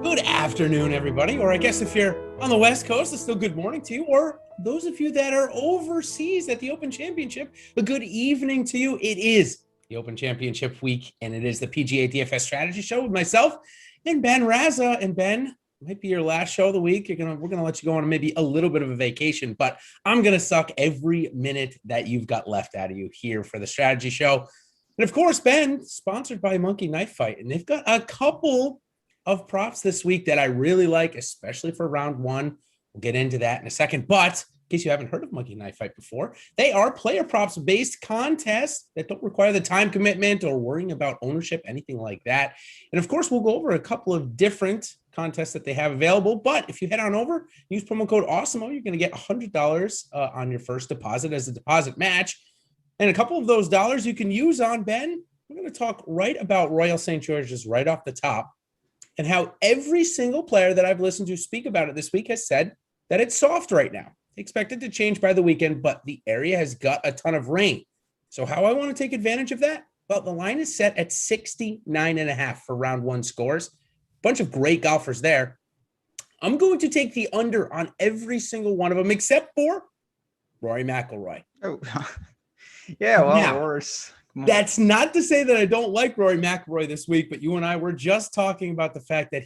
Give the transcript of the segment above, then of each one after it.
Good afternoon, everybody. Or I guess if you're on the West Coast, it's still good morning to you. Or those of you that are overseas at the Open Championship, a good evening to you. It is the Open Championship week, and it is the PGA DFS Strategy Show with myself and Ben Rasa. And Ben, might be your last show of the week. We're gonna let you go on maybe a little bit of a vacation, but I'm gonna suck every minute that you've got left out of you here for the Strategy Show. And of course, Ben, sponsored by Monkey Knife Fight, and they've got a couple of props this week that I really like, especially for round one. We'll get into that in a second. But in case you haven't heard of Monkey Knife Fight before, they are player props based contests that don't require the time commitment or worrying about ownership, anything like that. And of course, we'll go over a couple of different contests that they have available. But if you head on over, use promo code Awesemo, you're going to get $100 on your first deposit as a deposit match. And a couple of those dollars you can use on, Ben, we're going to talk right about Royal St. George's right off the top, and how every single player that I've listened to speak about it this week has said that it's soft right now. Expect it to change by the weekend, but the area has got a ton of rain. So how I want to take advantage of that? Well, the line is set at 69.5 for round one scores. Bunch of great golfers there. I'm going to take the under on every single one of them, except for Rory McIlroy. Oh, yeah, well, now, worse. That's not to say that I don't like Rory McIlroy this week, but you and I were just talking about the fact that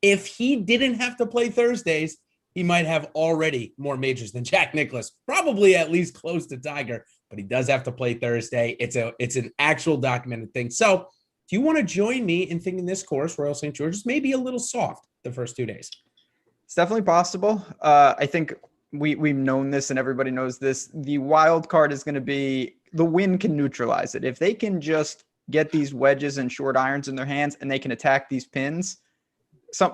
if he didn't have to play Thursdays, he might have already more majors than Jack Nicklaus, probably at least close to Tiger, but he does have to play Thursday. It's an actual documented thing. So do you want to join me in thinking this course, Royal St. George's, may be a little soft the first 2 days? It's definitely possible. I think we've known this and everybody knows this. The wild card is going to be the wind can neutralize it. If they can just get these wedges and short irons in their hands and they can attack these pins,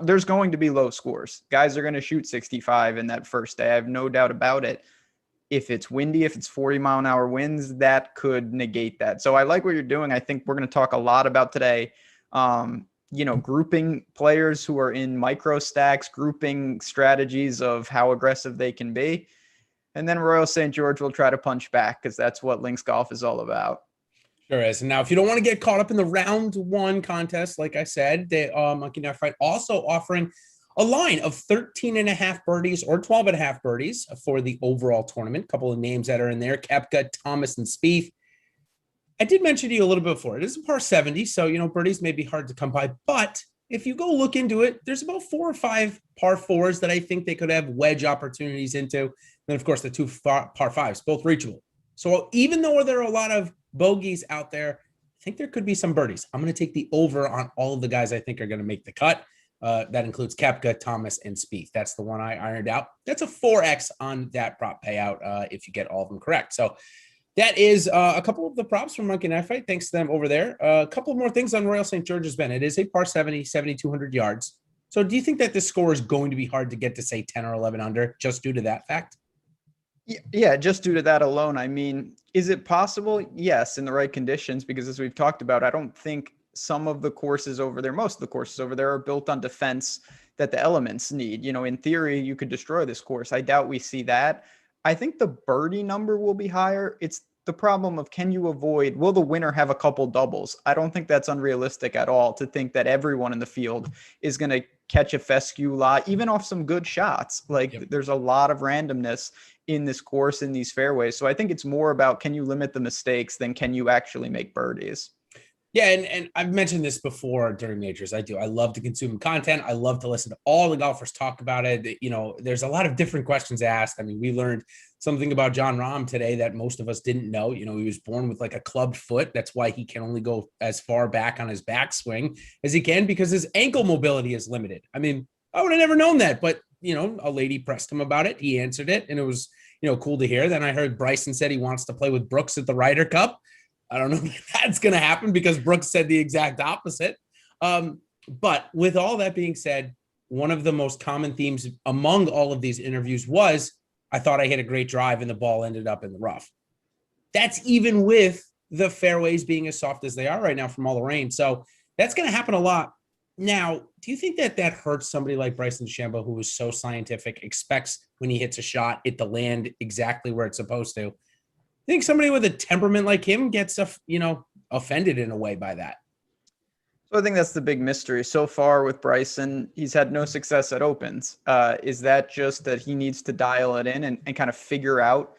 there's going to be low scores. Guys are going to shoot 65 in that first day. I have no doubt about it. If it's windy, if it's 40-mile-an-hour winds, that could negate that. So I like what you're doing. I think we're going to talk a lot about today, grouping players who are in micro stacks, grouping strategies of how aggressive they can be. And then Royal St. George will try to punch back because that's what links golf is all about. Sure is. And now, if you don't want to get caught up in the round one contest, like I said, they Monkey Knife Fight also offering a line of 13.5 birdies or 12.5 birdies for the overall tournament. A couple of names that are in there: Koepka, Thomas, and Spieth. I did mention to you a little bit before, it is a par 70, so, birdies may be hard to come by. But if you go look into it, there's about 4 or 5 par 4s that I think they could have wedge opportunities into. And, of course, the 2 par 5s, both reachable. So even though there are a lot of bogeys out there, I think there could be some birdies. I'm going to take the over on all of the guys I think are going to make the cut. That includes Koepka, Thomas, and Spieth. That's the one I ironed out. That's a 4X on that prop payout if you get all of them correct. So that is a couple of the props from Monkey Knife Fight. Thanks to them over there. A couple more things on Royal St. George's, Ben. It is a par 70, 7,200 yards. So do you think that this score is going to be hard to get to, say, 10 or 11 under just due to that fact? Yeah, just due to that alone. I mean, is it possible? Yes, in the right conditions, because as we've talked about, I don't think some of the courses over there, most of the courses over there are built on defense that the elements need. In theory, you could destroy this course. I doubt we see that. I think the birdie number will be higher. It's the problem of will the winner have a couple doubles? I don't think that's unrealistic at all to think that everyone in the field is going to catch a fescue lot, even off some good shots. There's a lot of randomness in this course, in these fairways. So I think it's more about, can you limit the mistakes than can you actually make birdies? Yeah, and I've mentioned this before during majors. I love to consume content. I love to listen to all the golfers talk about it. There's a lot of different questions asked. I mean, we learned something about Jon Rahm today that most of us didn't know. He was born with like a clubbed foot. That's why he can only go as far back on his backswing as he can, because his ankle mobility is limited. I mean, I would have never known that, but a lady pressed him about it. He answered it, and it was, cool to hear. Then I heard Bryson said he wants to play with Brooks at the Ryder Cup. I don't know if that's going to happen because Brooks said the exact opposite. But with all that being said, one of the most common themes among all of these interviews was, I thought I hit a great drive and the ball ended up in the rough. That's even with the fairways being as soft as they are right now from all the rain. So that's going to happen a lot. Now, do you think that hurts somebody like Bryson DeChambeau, who is so scientific, expects when he hits a shot, it to land exactly where it's supposed to? I think somebody with a temperament like him gets, offended in a way by that. So I think that's the big mystery so far with Bryson. He's had no success at Opens. Is that just that he needs to dial it in and kind of figure out?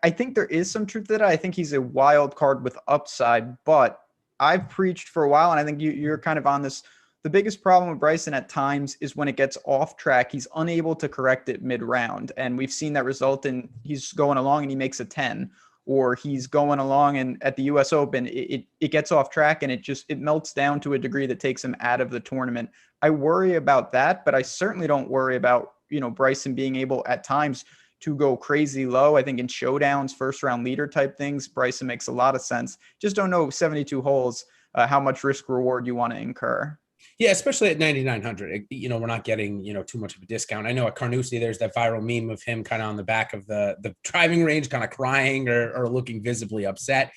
I think there is some truth to that. I think he's a wild card with upside, but I've preached for a while, and I think you're kind of on this. The biggest problem with Bryson at times is when it gets off track, he's unable to correct it mid-round. And we've seen that result in he's going along and he makes a 10, or he's going along and at the US Open, it gets off track and it melts down to a degree that takes him out of the tournament. I worry about that, but I certainly don't worry about, Bryson being able at times to go crazy low. I think in showdowns, first round leader type things, Bryson makes a lot of sense. Just don't know 72 holes, how much risk reward you want to incur. Yeah, especially at 9,900. We're not getting, too much of a discount. I know at Carnoustie, there's that viral meme of him kind of on the back of the driving range, kind of crying or looking visibly upset.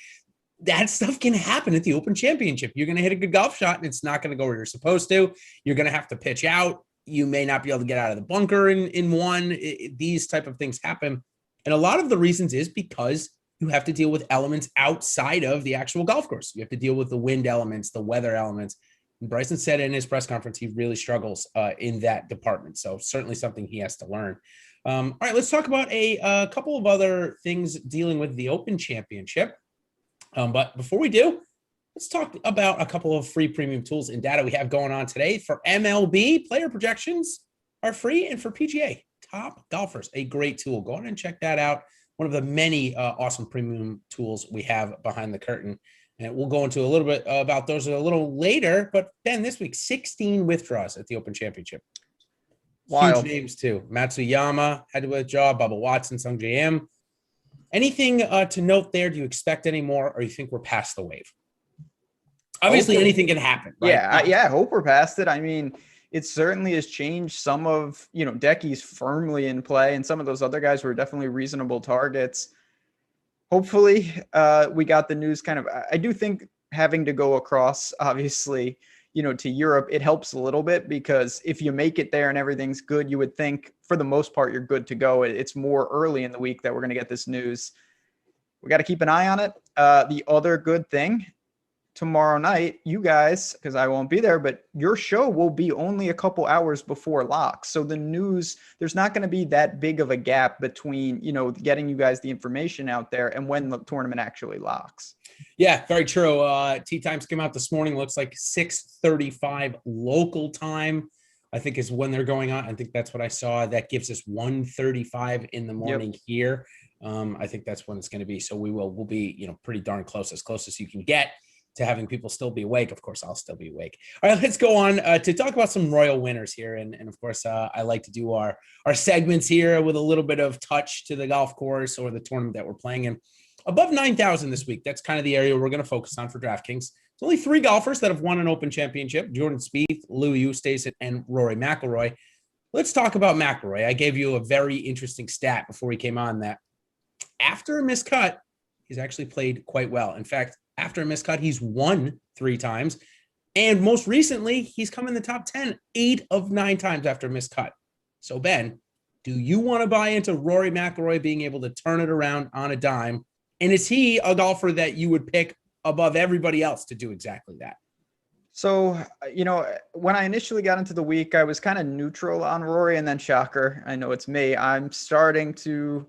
That stuff can happen at the Open Championship. You're going to hit a good golf shot and it's not going to go where you're supposed to. You're going to have to pitch out. You may not be able to get out of the bunker in one. These type of things happen. And a lot of the reasons is because you have to deal with elements outside of the actual golf course. You have to deal with the wind elements, the weather elements. And Bryson said in his press conference, he really struggles in that department. So certainly something he has to learn. All right, let's talk about a couple of other things dealing with the Open Championship. But before we do, let's talk about a couple of free premium tools and data we have going on today. For MLB, player projections are free, and for PGA Top Golfers, a great tool. Go on and check that out. One of the many awesome premium tools we have behind the curtain. And we'll go into a little bit about those a little later. But Ben, this week, 16 withdraws at the Open Championship. Wild. Huge names too. Matsuyama had to withdraw, Bubba Watson, Sung J M. Anything to note there? Do you expect any more, or you think we're past the wave? Obviously, anything can happen. Right? Yeah. I hope we're past it. I mean, it certainly has changed. Some of, Decky's firmly in play, and some of those other guys were definitely reasonable targets. Hopefully, we got the news kind of. I do think having to go across, obviously, to Europe, it helps a little bit, because if you make it there and everything's good, you would think for the most part you're good to go. It's more early in the week that we're going to get this news. We got to keep an eye on it. The other good thing, tomorrow night, you guys, because I won't be there, but your show will be only a couple hours before lock. So the news, there's not going to be that big of a gap between, getting you guys the information out there and when the tournament actually locks. Yeah, very true. Tee times came out this morning. Looks like 6:35 local time, I think, is when they're going on. I think that's what I saw. That gives us 1:35 in the morning here. I think that's when it's going to be. So we'll be, pretty darn close as you can get to having people still be awake. Of course, I'll still be awake. All right, let's go on to talk about some royal winners here. And of course, I like to do our segments here with a little bit of touch to the golf course or the tournament that we're playing in. Above 9,000 this week. That's kind of the area we're going to focus on for DraftKings. There's only 3 golfers that have won an Open Championship: Jordan Spieth, Louis Oosthuizen, and Rory McIlroy. Let's talk about McIlroy. I gave you a very interesting stat before we came on that after a miscut, he's actually played quite well. In fact, after a miscut, he's won 3 times. And most recently, he's come in the top 10 8 of 9 times after a miscut. So, Ben, do you want to buy into Rory McIlroy being able to turn it around on a dime? And is he a golfer that you would pick above everybody else to do exactly that? So, when I initially got into the week, I was kind of neutral on Rory, and then shocker, I know it's me, I'm starting to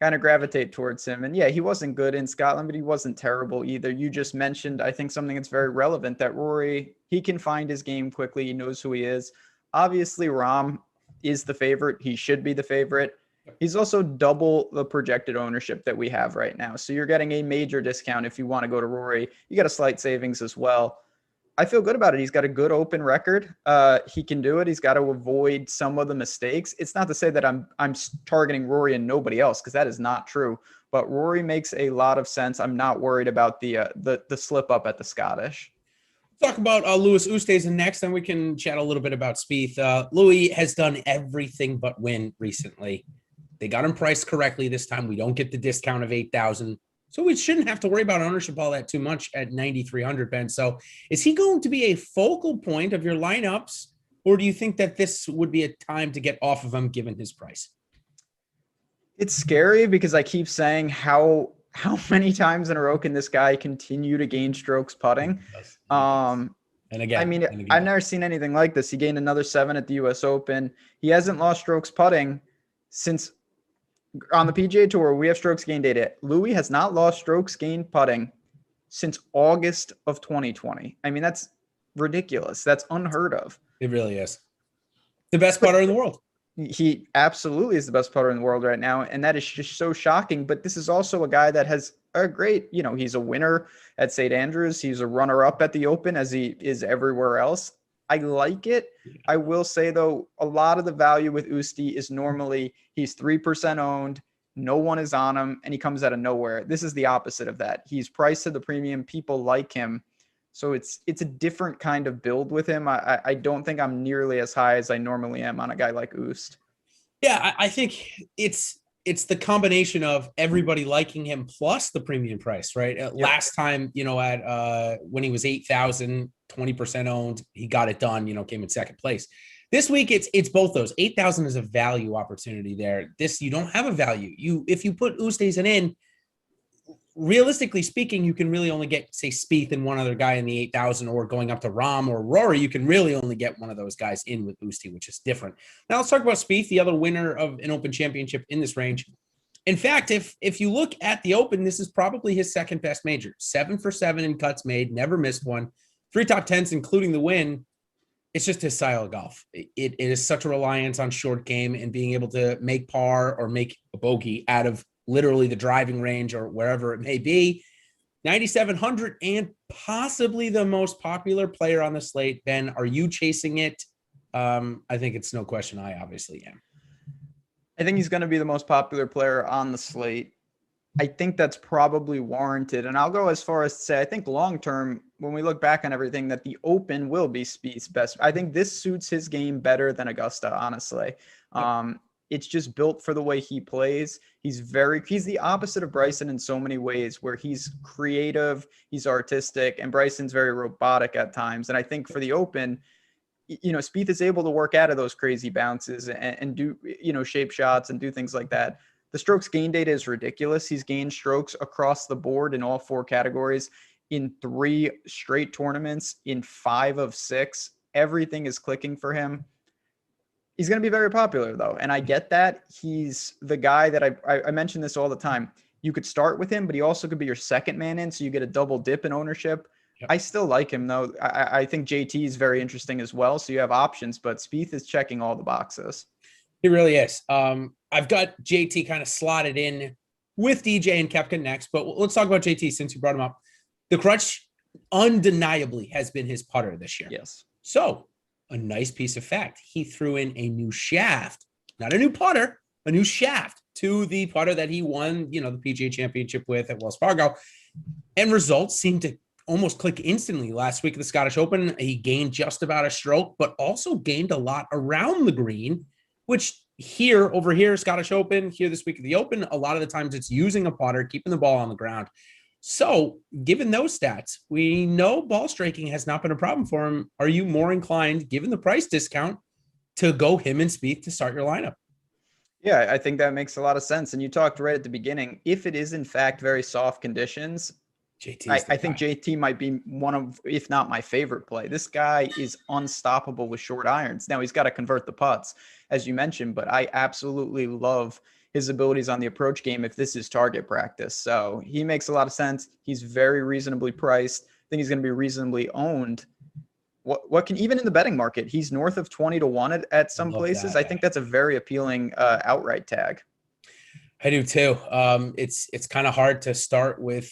kind of gravitate towards him. And yeah, he wasn't good in Scotland, but he wasn't terrible either. You just mentioned, I think, something that's very relevant, that Rory, he can find his game quickly. He knows who he is. Obviously, Rahm is the favorite. He should be the favorite. He's also double the projected ownership that we have right now. So you're getting a major discount if you want to go to Rory. You got a slight savings as well. I feel good about it. He's got a good Open record. He can do it. He's got to avoid some of the mistakes. It's not to say that I'm targeting Rory and nobody else, because that is not true. But Rory makes a lot of sense. I'm not worried about the slip up at the Scottish. Talk about Louis Oosthuizen next, then we can chat a little bit about Spieth. Louis has done everything but win recently. They got him priced correctly this time. We don't get the discount of 8,000. So we shouldn't have to worry about ownership all that too much at 9,300, Ben. So is he going to be a focal point of your lineups, or do you think that this would be a time to get off of him given his price? It's scary because I keep saying how many times in a row can this guy continue to gain strokes putting? And again, I mean, and again. I've never seen anything like this. He gained another 7 at the US Open. He hasn't lost strokes putting since on the PGA Tour. We have strokes gained data. Louis has not lost strokes gained putting since August of 2020. I mean, that's ridiculous. That's unheard of. It really is. The best putter in the world. He absolutely is the best putter in the world right now. And that is just so shocking. But this is also a guy that has a great, he's a winner at St. Andrews. He's a runner-up at the Open, as he is everywhere else. I like it. I will say, though, a lot of the value with Usti is normally he's 3% owned, no one is on him, and he comes out of nowhere. This is the opposite of that. He's priced to the premium. People like him. So it's a different kind of build with him. I don't think I'm nearly as high as I normally am on a guy like Oost. Yeah, I think it's the combination of everybody liking him plus the premium price, right? Yep. Last time, at when he was 8,000, 20% owned, he got it done, came in second place. This week, it's both those. 8,000 is a value opportunity there. This, you don't have a value. If you put Oosthuizen in, realistically speaking, you can really only get, say, Spieth and one other guy in the 8,000, or going up to Rahm or Rory. You can really only get one of those guys in with Usti, which is different. Now let's talk about Spieth, the other winner of an Open Championship in this range. In fact, if you look at the Open, this is probably his second best major. 7 for 7 in cuts made, never missed one. 3 top 10s, including the win. It's just his style of golf. It is such a reliance on short game and being able to make par or make a bogey out of literally the driving range or wherever it may be. 9,700 and possibly the most popular player on the slate. Ben, are you chasing it? I think it's no question. I obviously am. I think he's going to be the most popular player on the slate. I think that's probably warranted. And I'll go as far as to say, I think long-term, when we look back on everything, that the Open will be Spieth's best. I think this suits his game better than Augusta, honestly. It's just built for the way he plays. He's the opposite of Bryson in so many ways, where he's creative, he's artistic, and Bryson's very robotic at times. And I think for the Open, Spieth is able to work out of those crazy bounces and do, shape shots and do things like that. The strokes gain data is ridiculous. He's gained strokes across the board in all 4 categories in 3 straight tournaments, in 5 of 6. Everything is clicking for him. He's going to be very popular, though, and I get that. He's the guy that I mention this all the time. You could start with him, but he also could be your second man in, so you get a double dip in ownership. Yep. I still like him, though. I think JT is very interesting as well, so you have options, but Spieth is checking all the boxes. He really is. I've got JT kind of slotted in with DJ and Koepka next, but let's talk about JT since you brought him up. The crutch undeniably has been his putter this year. Yes. So a nice piece of fact, he threw in a new shaft, not a new putter, a new shaft to the putter that he won, the PGA Championship with at Wells Fargo. And results seem to almost click instantly. Last week at the Scottish Open, he gained just about a stroke, but also gained a lot around the green, which over here, Scottish Open, here this week at the Open, a lot of the times it's using a putter, keeping the ball on the ground. So given those stats, we know ball striking has not been a problem for him. Are you more inclined, given the price discount, to go him and Spieth to start your lineup? Yeah, I think that makes a lot of sense. And you talked right at the beginning, if it is in fact very soft conditions, I think JT might be one of, if not my favorite play. This guy is unstoppable with short irons. Now he's got to convert the putts, as you mentioned, but I absolutely love his abilities on the approach game if this is target practice. So he makes a lot of sense. He's very reasonably priced. I think he's going to be reasonably owned. What can, even in the betting market, he's north of 20-1 at some places. I think that's a very appealing outright tag. I do too. It's kind of hard to start with,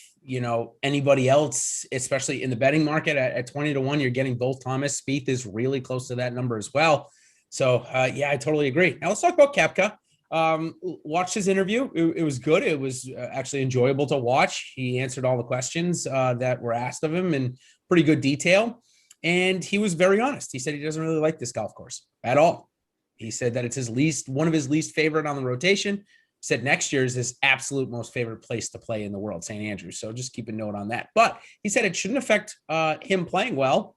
anybody else, especially in the betting market at 20-1. You're getting both Thomas. Spieth is really close to that number as well. So yeah, I totally agree. Now let's talk about Koepka. Watched his interview. It was good. It was actually enjoyable to watch. He answered all the questions that were asked of him in pretty good detail. And he was very honest. He said he doesn't really like this golf course at all. He said that it's one of his least favorite on the rotation. Said next year is his absolute most favorite place to play in the world, St. Andrews. So just keep a note on that. But he said it shouldn't affect him playing well.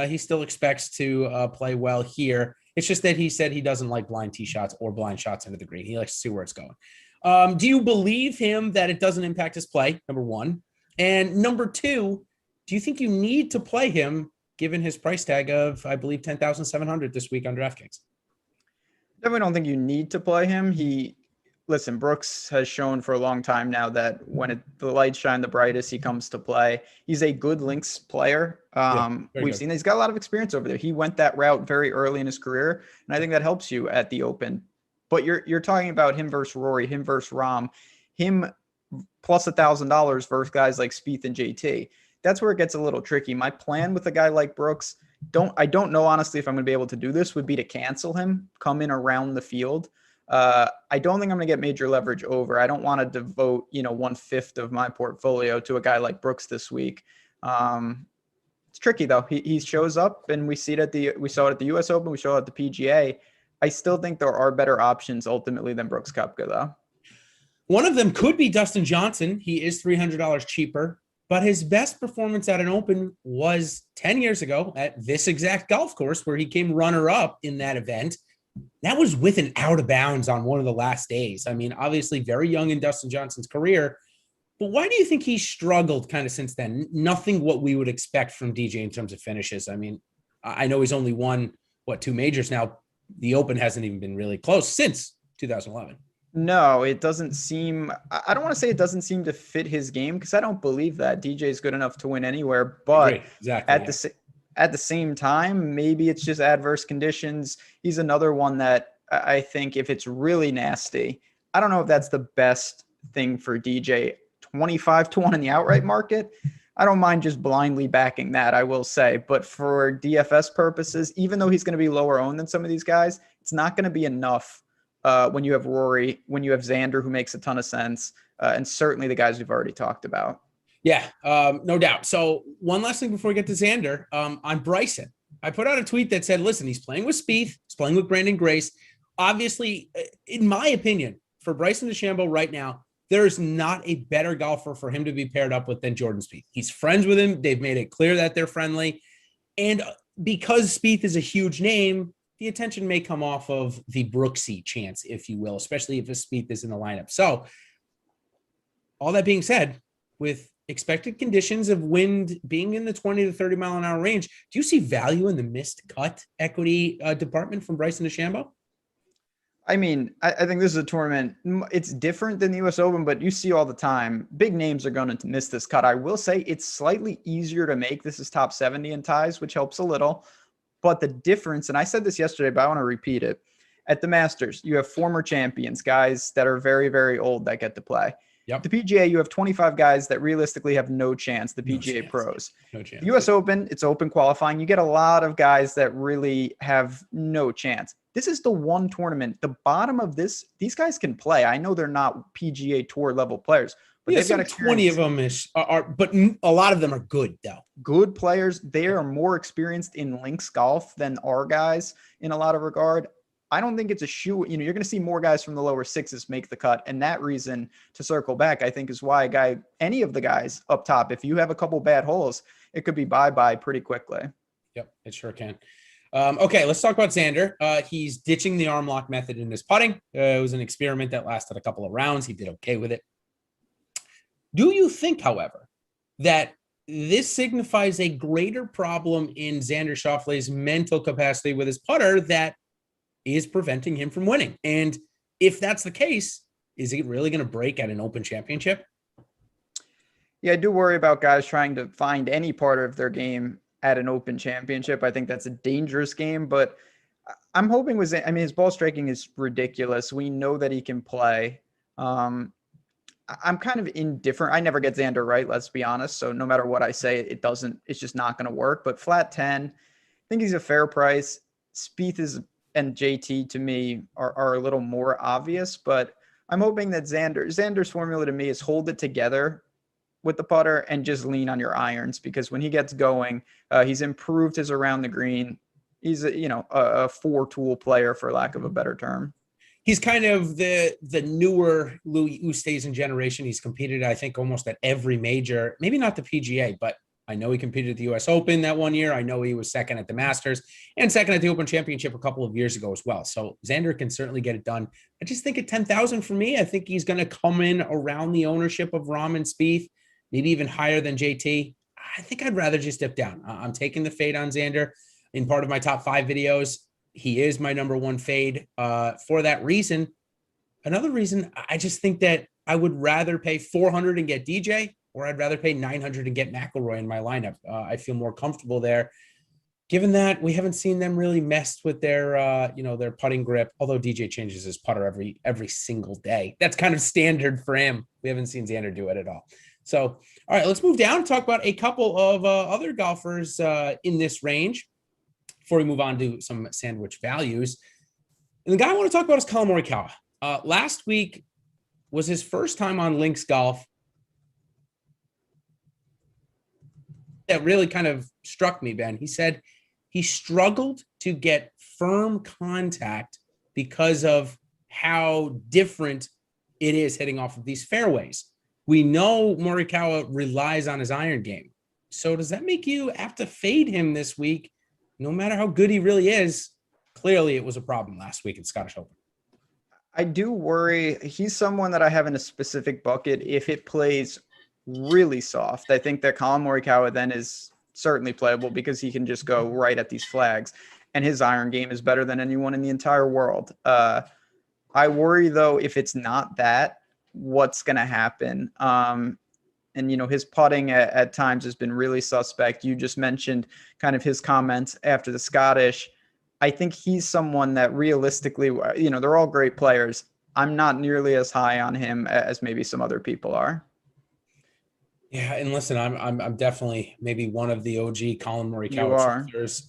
He still expects to play well here. It's just that he said he doesn't like blind tee shots or blind shots into the green. He likes to see where it's going. Do you believe him that it doesn't impact his play? Number one. And number two, do you think you need to play him given his price tag of, I believe, 10,700 this week on DraftKings. Definitely don't think you need to play him. Listen, Brooks has shown for a long time now that when the lights shine the brightest, he comes to play. He's a good links player. We've seen that he's got a lot of experience over there. He went that route very early in his career, and I think that helps you at the Open. But you're talking about him versus Rory, him versus Rahm, him plus $1,000 versus guys like Spieth and JT. That's where it gets a little tricky. My plan with a guy like Brooks, I don't know honestly if I'm going to be able to do this, would be to cancel him, come in around the field. I don't think I'm going to get major leverage over. I don't want to devote, 1/5 of my portfolio to a guy like Brooks this week. It's tricky though. He shows up, and we saw it at the US Open. We saw it at the PGA. I still think there are better options ultimately than Brooks Koepka though. One of them could be Dustin Johnson. He is $300 cheaper, but his best performance at an Open was 10 years ago at this exact golf course where he came runner-up in that event. That was with an out of bounds on one of the last days. I mean, obviously very young in Dustin Johnson's career, but why do you think he struggled kind of since then? Nothing what we would expect from DJ in terms of finishes. I mean, I know he's only won, 2 majors now. The Open hasn't even been really close since 2011. No, it doesn't seem, I don't want to say it doesn't seem to fit his game because I don't believe that DJ is good enough to win anywhere, but at the same time, maybe it's just adverse conditions. He's another one that I think if it's really nasty, I don't know if that's the best thing for DJ. 25-1 in the outright market, I don't mind just blindly backing that, I will say. But for DFS purposes, even though he's going to be lower owned than some of these guys, it's not going to be enough when you have Rory, when you have Xander, who makes a ton of sense, and certainly the guys we've already talked about. Yeah, no doubt. So one last thing before we get to Xander, on Bryson. I put out a tweet that said, listen, he's playing with Spieth, he's playing with Brandon Grace. Obviously, in my opinion, for Bryson DeChambeau right now, there is not a better golfer for him to be paired up with than Jordan Spieth. He's friends with him. They've made it clear that they're friendly. And because Spieth is a huge name, the attention may come off of the Brooksy chance, if you will, especially if a Spieth is in the lineup. So all that being said, with expected conditions of wind being in the 20 to 30 mile an hour range, do you see value in the missed cut equity department from Bryson DeChambeau? I mean, I think this is a tournament. It's different than the US Open, but you see all the time, big names are going to miss this cut. I will say it's slightly easier to make. This is top 70 in ties, which helps a little. But the difference, and I said this yesterday, but I want to repeat it. At the Masters, you have former champions, guys that are very, very old that get to play. Yep. The PGA, you have 25 guys that realistically have no chance, the PGA pros. No chance. The US Open, it's open qualifying. You get a lot of guys that really have no chance. This is the one tournament. The bottom of this, these guys can play. I know they're not PGA Tour level players, but they've got 20 of them are, but a lot of them are good though. Good players. They are more experienced in links golf than our guys in a lot of regard. I don't think it's a shoe. You're going to see more guys from the lower sixes make the cut. And that reason, to circle back, I think is why any of the guys up top, if you have a couple bad holes, it could be bye-bye pretty quickly. Yep, it sure can. Okay, let's talk about Xander. He's ditching the arm lock method in his putting. It was an experiment that lasted a couple of rounds. He did okay with it. Do you think, however, that this signifies a greater problem in Xander Schauffele's mental capacity with his putter that is preventing him from winning? And if that's the case, is he really going to break at an Open Championship? Yeah, I do worry about guys trying to find any part of their game at an Open Championship. I think that's a dangerous game, but I'm hoping his ball striking is ridiculous. We know that he can play. I'm kind of indifferent. I never get Xander right, let's be honest. So no matter what I say, it's just not going to work. But flat 10, I think he's a fair price. Spieth and JT to me are a little more obvious, but I'm hoping that Xander's formula to me is hold it together with the putter and just lean on your irons, because when he gets going, he's improved his around the green. He's a 4-tool player, for lack of a better term. He's kind of the newer Louis Oosthuizen generation. He's competed, I think, almost at every major, maybe not the PGA, but I know he competed at the US Open that one year. I know he was second at the Masters and second at the Open Championship a couple of years ago as well. So Xander can certainly get it done. I just think at 10,000 for me, I think he's going to come in around the ownership of Rahm and Spieth, maybe even higher than JT. I think I'd rather just dip down. I'm taking the fade on Xander in part of my top 5 videos. He is my number 1 fade for that reason. Another reason, I just think that I would rather pay $400 and get DJ, or I'd rather pay $900 and get McIlroy in my lineup. I feel more comfortable there, given that we haven't seen them really messed with their, their putting grip. Although DJ changes his putter every single day, that's kind of standard for him. We haven't seen Xander do it at all. So, all right, let's move down and talk about a couple of other golfers in this range before we move on to some sandwich values. And the guy I want to talk about is Collin Morikawa. Last week was his first time on Links Golf. That really kind of struck me, Ben. He said he struggled to get firm contact because of how different it is hitting off of these fairways. We know Morikawa relies on his iron game. So does that make you have to fade him this week, no matter how good he really is? Clearly, it was a problem last week in Scottish Open. I do worry. He's someone that I have in a specific bucket if it plays really soft. I think that Collin Morikawa then is certainly playable because he can just go right at these flags, and his iron game is better than anyone in the entire world. I worry, though, if it's not that, what's going to happen? And, his putting at times has been really suspect. You just mentioned kind of his comments after the Scottish. I think he's someone that realistically, they're all great players. I'm not nearly as high on him as maybe some other people are. Yeah, and listen, I'm definitely maybe one of the OG Collin Morikawa players.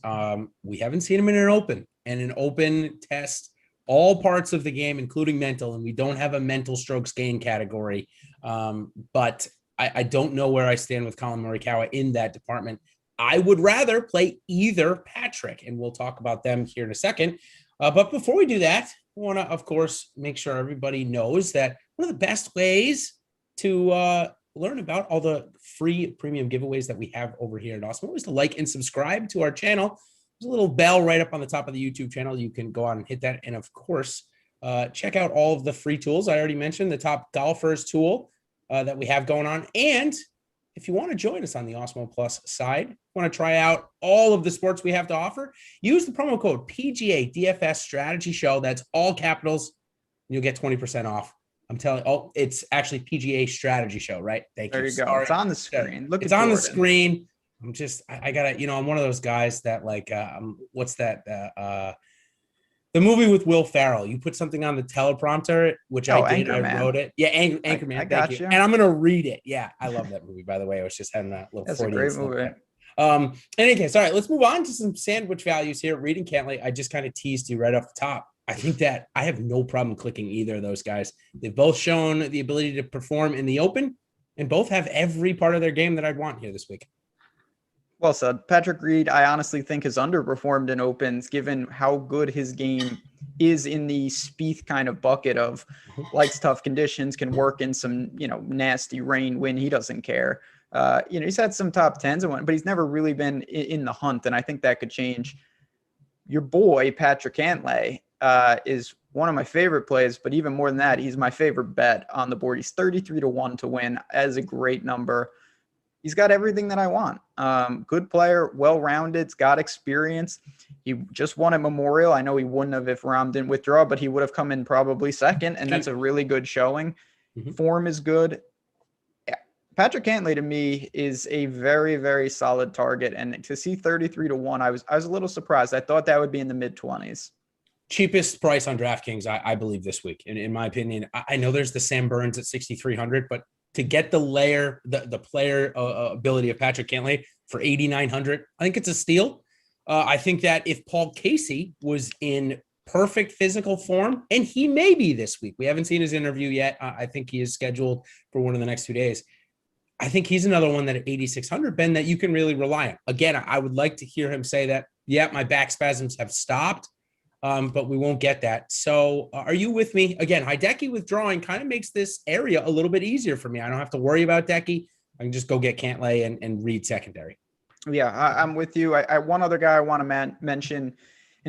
We haven't seen him in an open, and an open test all parts of the game, including mental, and we don't have a mental strokes gain category. But I don't know where I stand with Collin Morikawa in that department. I would rather play either Patrick, and we'll talk about them here in a second. But before we do that, I want to, of course, make sure everybody knows that one of the best ways to learn about all the free premium giveaways that we have over here at Awesemo is to like and subscribe to our channel. There's a little bell right up on the top of the YouTube channel. You can go on and hit that. And of course, check out all of the free tools. I already mentioned the Top Golfers tool that we have going on. And if you want to join us on the Awesemo Plus side, want to try out all of the sports we have to offer, use the promo code PGA DFS Strategy Show. That's all capitals. And you'll get 20% off. I'm telling you, it's actually PGA Strategy Show, right? Thank you. There you go. It's on the screen. Look, it's on the screen. I gotta, I'm one of those guys that what's that? The movie with Will Ferrell. You put something on the teleprompter, which I did. I wrote it. Yeah, Anchorman. I got you. And I'm gonna read it. Yeah, I love that movie. By the way, I was just having that little. That's a great movie. In any case, all right, let's move on to some sandwich values here. Reed and Cantley, I just kind of teased you right off the top. I think that I have no problem clicking either of those guys. They've both shown the ability to perform in the open, and both have every part of their game that I'd want here this week. Well said. Patrick Reed, I honestly think has underperformed in opens given how good his game is in the Spieth kind of bucket of likes tough conditions, can work in some, nasty rain, wind. He doesn't care. He's had some top tens and one, but he's never really been in the hunt. And I think that could change. Your boy, Patrick Cantlay, is one of my favorite plays, but even more than that, he's my favorite bet on the board. He's 33-1 to win. That is a great number. He's got everything that I want. Good player, well-rounded, it's got experience. He just won at Memorial. I know he wouldn't have if Rahm didn't withdraw, but he would have come in probably second, and that's a really good showing. Mm-hmm. Form is good. Yeah. Patrick Cantlay, to me, is a very, very solid target, and to see 33-1, I was a little surprised. I thought that would be in the mid-20s. Cheapest price on DraftKings, I believe, this week. In my opinion, I know there's the Sam Burns at 6,300, but to get the player ability of Patrick Cantlay for 8,900, I think it's a steal. I think that if Paul Casey was in perfect physical form, and he may be this week, we haven't seen his interview yet. I think he is scheduled for one of the next 2 days. I think he's another one that at 8,600, Ben, that you can really rely on. Again, I would like to hear him say that, yeah, my back spasms have stopped. But we won't get that. So are you with me? Again, Hideki withdrawing kind of makes this area a little bit easier for me. I don't have to worry about Decky. I can just go get Cantlay and Reed secondary. Yeah, I'm with you. I one other guy I want to mention, and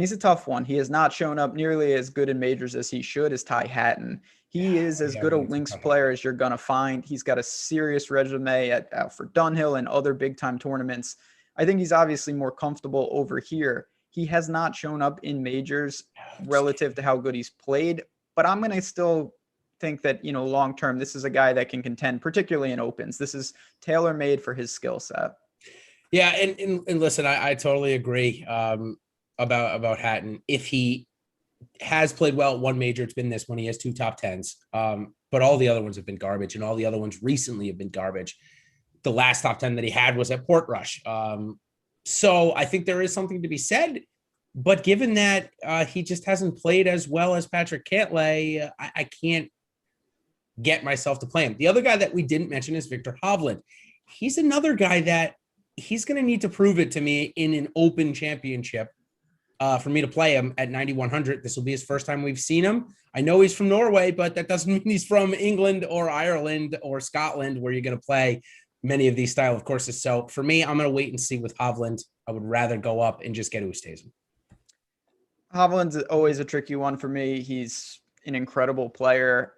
he's a tough one. He has not shown up nearly as good in majors as he should, is Ty Hatton. He is as good a links player as you're going to find. He's got a serious resume at Alfred Dunhill and other big-time tournaments. I think he's obviously more comfortable over here. He has not shown up in majors relative to how good he's played, but I'm going to still think that, long-term, this is a guy that can contend, particularly in opens. This is tailor-made for his skill set. Yeah. And listen, I totally agree about Hatton. If he has played well at one major, it's been this one. He has 2 top 10s. But all the other ones have been garbage, and all the other ones recently have been garbage. The last top 10 that he had was at Portrush. So I think there is something to be said, but given that he just hasn't played as well as Patrick Cantlay, I can't get myself to play him. The other guy that we didn't mention is Victor Hovland. He's another guy that he's going to need to prove it to me in an open championship for me to play him at 9,100. This will be his first time we've seen him. I know he's from Norway, but that doesn't mean he's from England or Ireland or Scotland, where you're going to play many of these style of courses. So for me, I'm going to wait and see with Hovland. I would rather go up and just get Oosthuizen. Hovland's always a tricky one for me. He's an incredible player.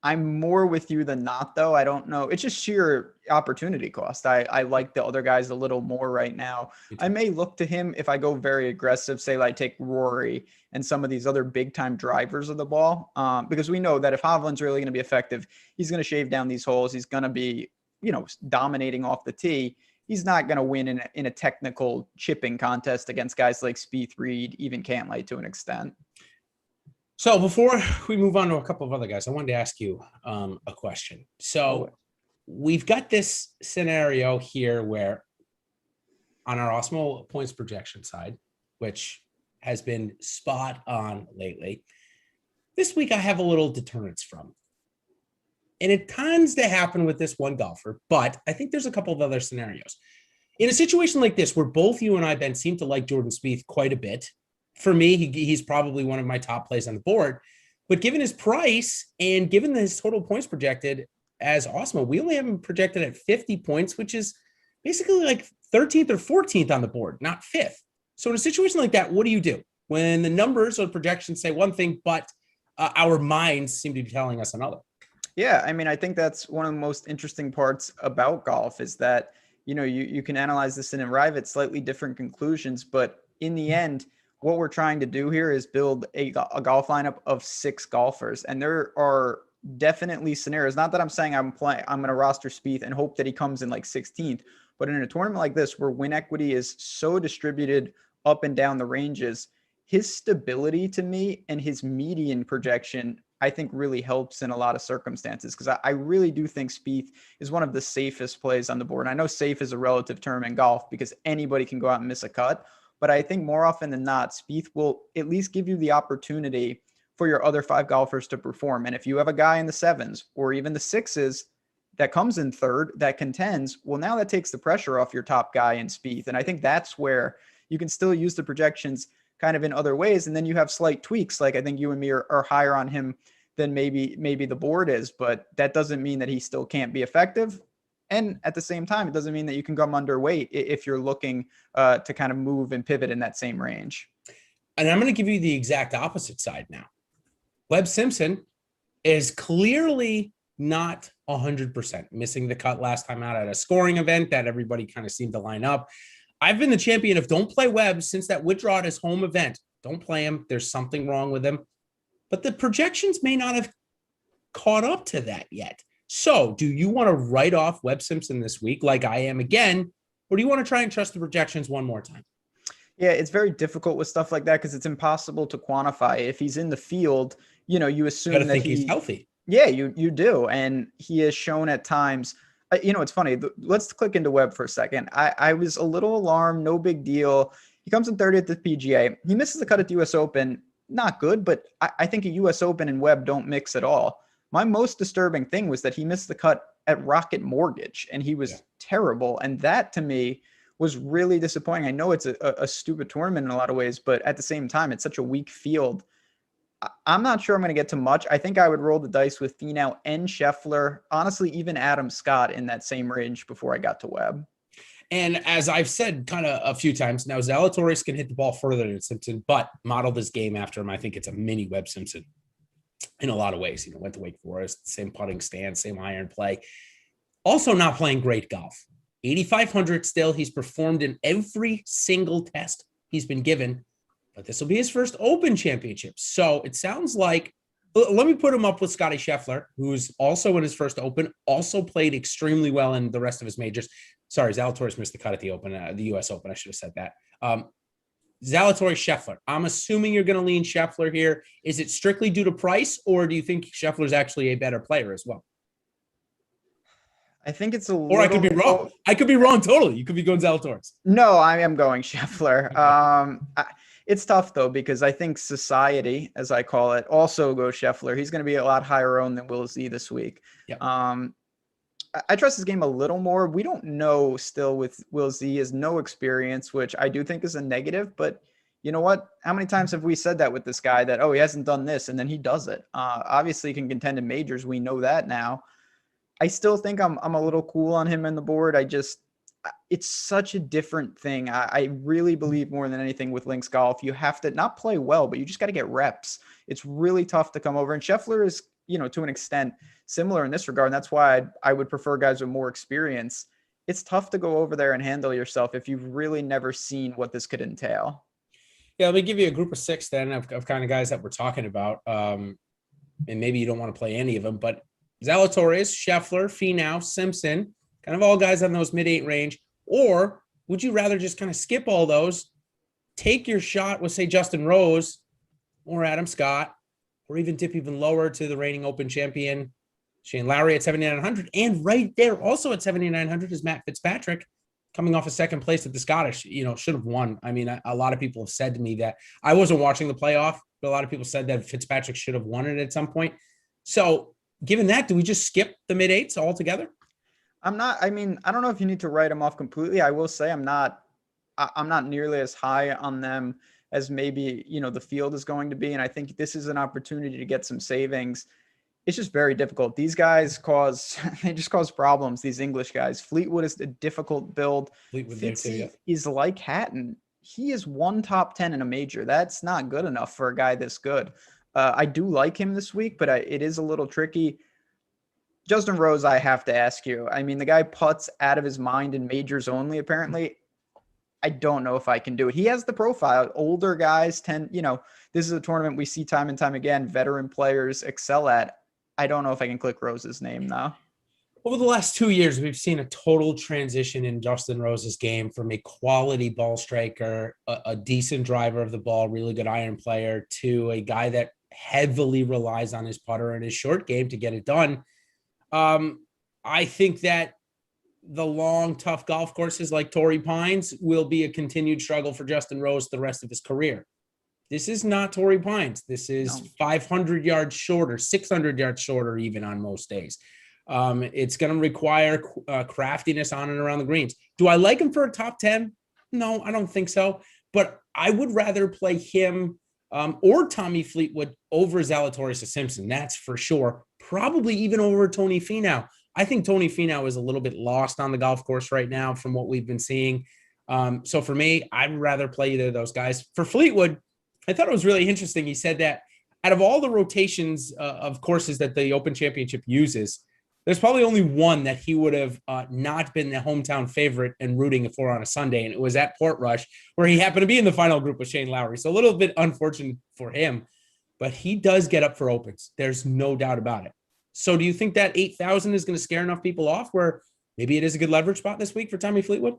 I'm more with you than not, though. I don't know. It's just sheer opportunity cost. I like the other guys a little more right now. I may look to him if I go very aggressive, say like take Rory and some of these other big time drivers of the ball, because we know that if Hovland's really going to be effective, he's going to shave down these holes. He's going to be, dominating off the tee. He's not going to win in a technical chipping contest against guys like Spieth, Reed, even Cantlay to an extent. So before we move on to a couple of other guys, I wanted to ask you a question. So we've got this scenario here where on our Awesemo points projection side, which has been spot on lately, this week I have a little deterrence from. And it tends to happen with this one golfer, but I think there's a couple of other scenarios. In a situation like this, where both you and I, Ben, seem to like Jordan Spieth quite a bit, for me, he's probably one of my top plays on the board. But given his price and given his total points projected as Awesemo, we only have him projected at 50 points, which is basically like 13th or 14th on the board, not 5th. So in a situation like that, what do you do when the numbers or projections say one thing, but our minds seem to be telling us another? Yeah, I mean, I think that's one of the most interesting parts about golf is that, you can analyze this and arrive at slightly different conclusions, but in the end, what we're trying to do here is build a golf lineup of 6 golfers. And there are definitely scenarios, not that I'm saying I'm going to roster Spieth and hope that he comes in like 16th, but in a tournament like this where win equity is so distributed up and down the ranges, his stability to me and his median projection, I think really helps in a lot of circumstances, because I really do think Spieth is one of the safest plays on the board. And I know safe is a relative term in golf because anybody can go out and miss a cut, but I think more often than not, Spieth will at least give you the opportunity for your other 5 golfers to perform. And if you have a guy in the 7s or even the 6s that comes in 3rd that contends, well, now that takes the pressure off your top guy in Spieth. And I think that's where you can still use the projections kind of in other ways. And then you have slight tweaks. Like I think you and me are higher on him than maybe the board is, but that doesn't mean that he still can't be effective. And at the same time, it doesn't mean that you can come underweight if you're looking to kind of move and pivot in that same range. And I'm going to give you the exact opposite side now. Webb Simpson is clearly not 100%, missing the cut last time out at a scoring event that everybody kind of seemed to line up. I've been the champion of don't play Webb since that withdrawal at his home event. Don't play him. There's something wrong with him. But the projections may not have caught up to that yet. So do you want to write off Webb Simpson this week like I am again, or do you want to try and trust the projections one more time? Yeah, it's very difficult with stuff like that because it's impossible to quantify. If he's in the field, you assume that he's healthy. Yeah, you do. And he has shown at times, it's funny. Let's click into Webb for a second. I was a little alarmed. No big deal. He comes in 30th at the PGA. He misses the cut at the U.S. Open. Not good, but I think a U.S. Open and Webb don't mix at all. My most disturbing thing was that he missed the cut at Rocket Mortgage, and he was terrible. And that, to me, was really disappointing. I know it's a stupid tournament in a lot of ways, but at the same time, it's such a weak field. I'm not sure I'm going to get to much. I think I would roll the dice with Finau and Scheffler. Honestly, even Adam Scott in that same range before I got to Webb. And as I've said kind of a few times now, Zalatoris can hit the ball further than Simpson, but modeled his game after him. I think it's a mini Webb Simpson. in a lot of ways. Went to Wake Forest, same putting stance, same iron play. Also not playing great golf. 8,500 still. He's performed in every single test he's been given, but this will be his first Open Championship. So it sounds like, let me put him up with Scottie Scheffler, who's also in his first Open, also played extremely well in the rest of his majors. Sorry, Zalatoris missed the cut at the Open, the U.S. Open. I should have said that. Zalatoris, Scheffler. I'm assuming you're going to lean Scheffler here. Is it strictly due to price, or do you think Scheffler's actually a better player as well? I think it's a little... Or I could be wrong. I could be wrong totally. You could be going Zalatoris. No, I am going Scheffler. It's tough, though, because I think society, as I call it, also goes Scheffler. He's going to be a lot higher owned than Will Z this week. Yep. I trust his game a little more. We don't know still with Will Z. He has no experience, which I do think is a negative. But you know what? How many times have we said that with this guy that, oh, he hasn't done this, and then he does it? Obviously, he can contend in majors. We know that now. I still think I'm a little cool on him in the board. It's such a different thing. I really believe more than anything with links golf, you have to not play well, but you just got to get reps. It's really tough to come over. And Scheffler is, to an extent similar in this regard. And that's why I would prefer guys with more experience. It's tough to go over there and handle yourself if you've really never seen what this could entail. Yeah, let me give you a group of 6 then of kind of guys that we're talking about. And maybe you don't want to play any of them, but Zalatoris, Scheffler, Finau, Simpson, kind of all guys on those mid-8 range. Or would you rather just kind of skip all those, take your shot with, say, Justin Rose or Adam Scott, or even dip even lower to the reigning Open champion, Shane Lowry at 7,900. And right there also at 7,900 is Matt Fitzpatrick, coming off a second place at the Scottish, should have won. I mean, a lot of people have said to me that I wasn't watching the playoff, but a lot of people said that Fitzpatrick should have won it at some point. So given that, do we just skip the mid-8s altogether? I don't know if you need to write them off completely. I will say I'm not nearly as high on them as maybe, the field is going to be. And I think this is an opportunity to get some savings. It's just very difficult. These guys they just cause problems, these English guys. Fleetwood is a difficult build. Fitzy is like Hatton. He is one top 10 in a major. That's not good enough for a guy this good. I do like him this week, but it is a little tricky. Justin Rose, I have to ask you. I mean, the guy putts out of his mind in majors only, apparently. I don't know if I can do it. He has the profile. Older guys tend, this is a tournament we see time and time again, veteran players excel at. I don't know if I can click Rose's name now. Over the last 2 years, we've seen a total transition in Justin Rose's game from a quality ball striker, a decent driver of the ball, really good iron player, to a guy that heavily relies on his putter and his short game to get it done. I think that the long, tough golf courses like Torrey Pines will be a continued struggle for Justin Rose the rest of his career. This is not Torrey Pines. This is 500 yards shorter, 600 yards shorter even on most days. It's going to require craftiness on and around the greens. Do I like him for a top 10? No, I don't think so. But I would rather play him or Tommy Fleetwood over Zalatoris or Simpson. That's for sure. Probably even over Tony Finau. I think Tony Finau is a little bit lost on the golf course right now from what we've been seeing. So for me, I'd rather play either of those guys. For Fleetwood, I thought it was really interesting. He said that out of all the rotations of courses that the Open Championship uses, there's probably only one that he would have not been the hometown favorite and rooting for on a Sunday, and it was at Portrush, where he happened to be in the final group with Shane Lowry. So a little bit unfortunate for him, but he does get up for Opens. There's no doubt about it. So do you think that 8,000 is going to scare enough people off where maybe it is a good leverage spot this week for Tommy Fleetwood?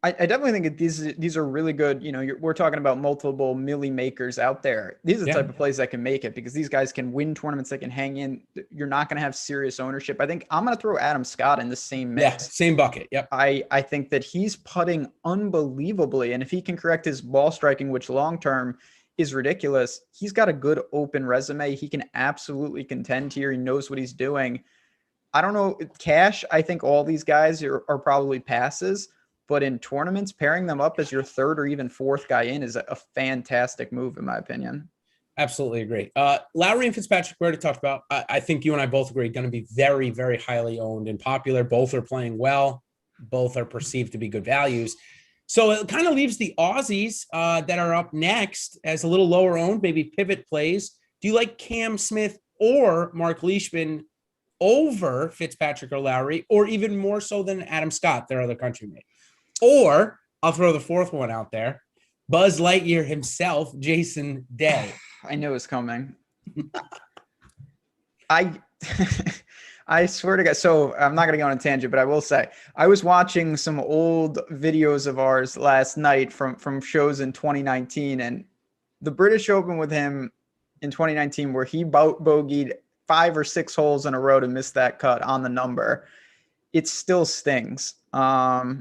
I definitely think that these are really good. We're talking about multiple milli makers out there. These are the type of plays that can make it because these guys can win tournaments. They can hang in. You're not going to have serious ownership. I think I'm going to throw Adam Scott in the same mix. Yeah, same bucket. Yep. I think that he's putting unbelievably. And if he can correct his ball striking, which long-term is ridiculous, he's got a good open resume. He can absolutely contend here. He knows what he's doing. I don't know. Cash, I think all these guys are probably passes. But in tournaments, pairing them up as your third or even fourth guy in is a fantastic move, in my opinion. Absolutely agree. Lowry and Fitzpatrick, we already talked about. I think you and I both agree, going to be very, very highly owned and popular. Both are playing well. Both are perceived to be good values. So it kind of leaves the Aussies that are up next as a little lower owned, maybe pivot plays. Do you like Cam Smith or Mark Leishman over Fitzpatrick or Lowry, or even more so than Adam Scott, their other countrymate. Or I'll throw the fourth one out there. Buzz Lightyear himself, Jason Day. I knew it was coming. I swear to God. So I'm not going to go on a tangent, but I will say I was watching some old videos of ours last night from shows in 2019, and the British Open with him in 2019, where he bogeyed 5 or 6 holes in a row to miss that cut on the number. It still stings. I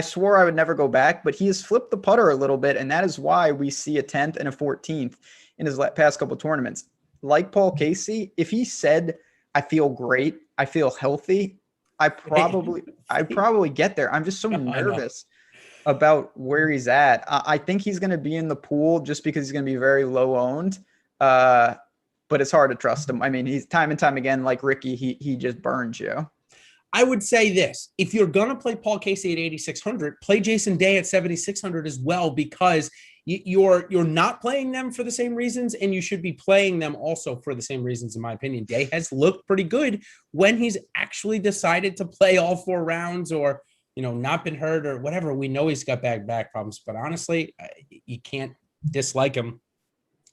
swore I would never go back, but he has flipped the putter a little bit, and that is why we see a 10th and a 14th in his past couple tournaments. Like Paul Casey, if he said, I feel great, I feel healthy, I'd probably get there. I'm just so nervous about where he's at. I think he's going to be in the pool just because he's going to be very low owned. But it's hard to trust him. I mean, he's time and time again, like Ricky, he just burns you. I would say this: if you're going to play Paul Casey at 8,600, play Jason Day at 7,600 as well, because you're not playing them for the same reasons, and you should be playing them also for the same reasons, in my opinion. Day has looked pretty good when he's actually decided to play all 4 rounds, or not been hurt or whatever. We know he's got back problems, but honestly, you can't dislike him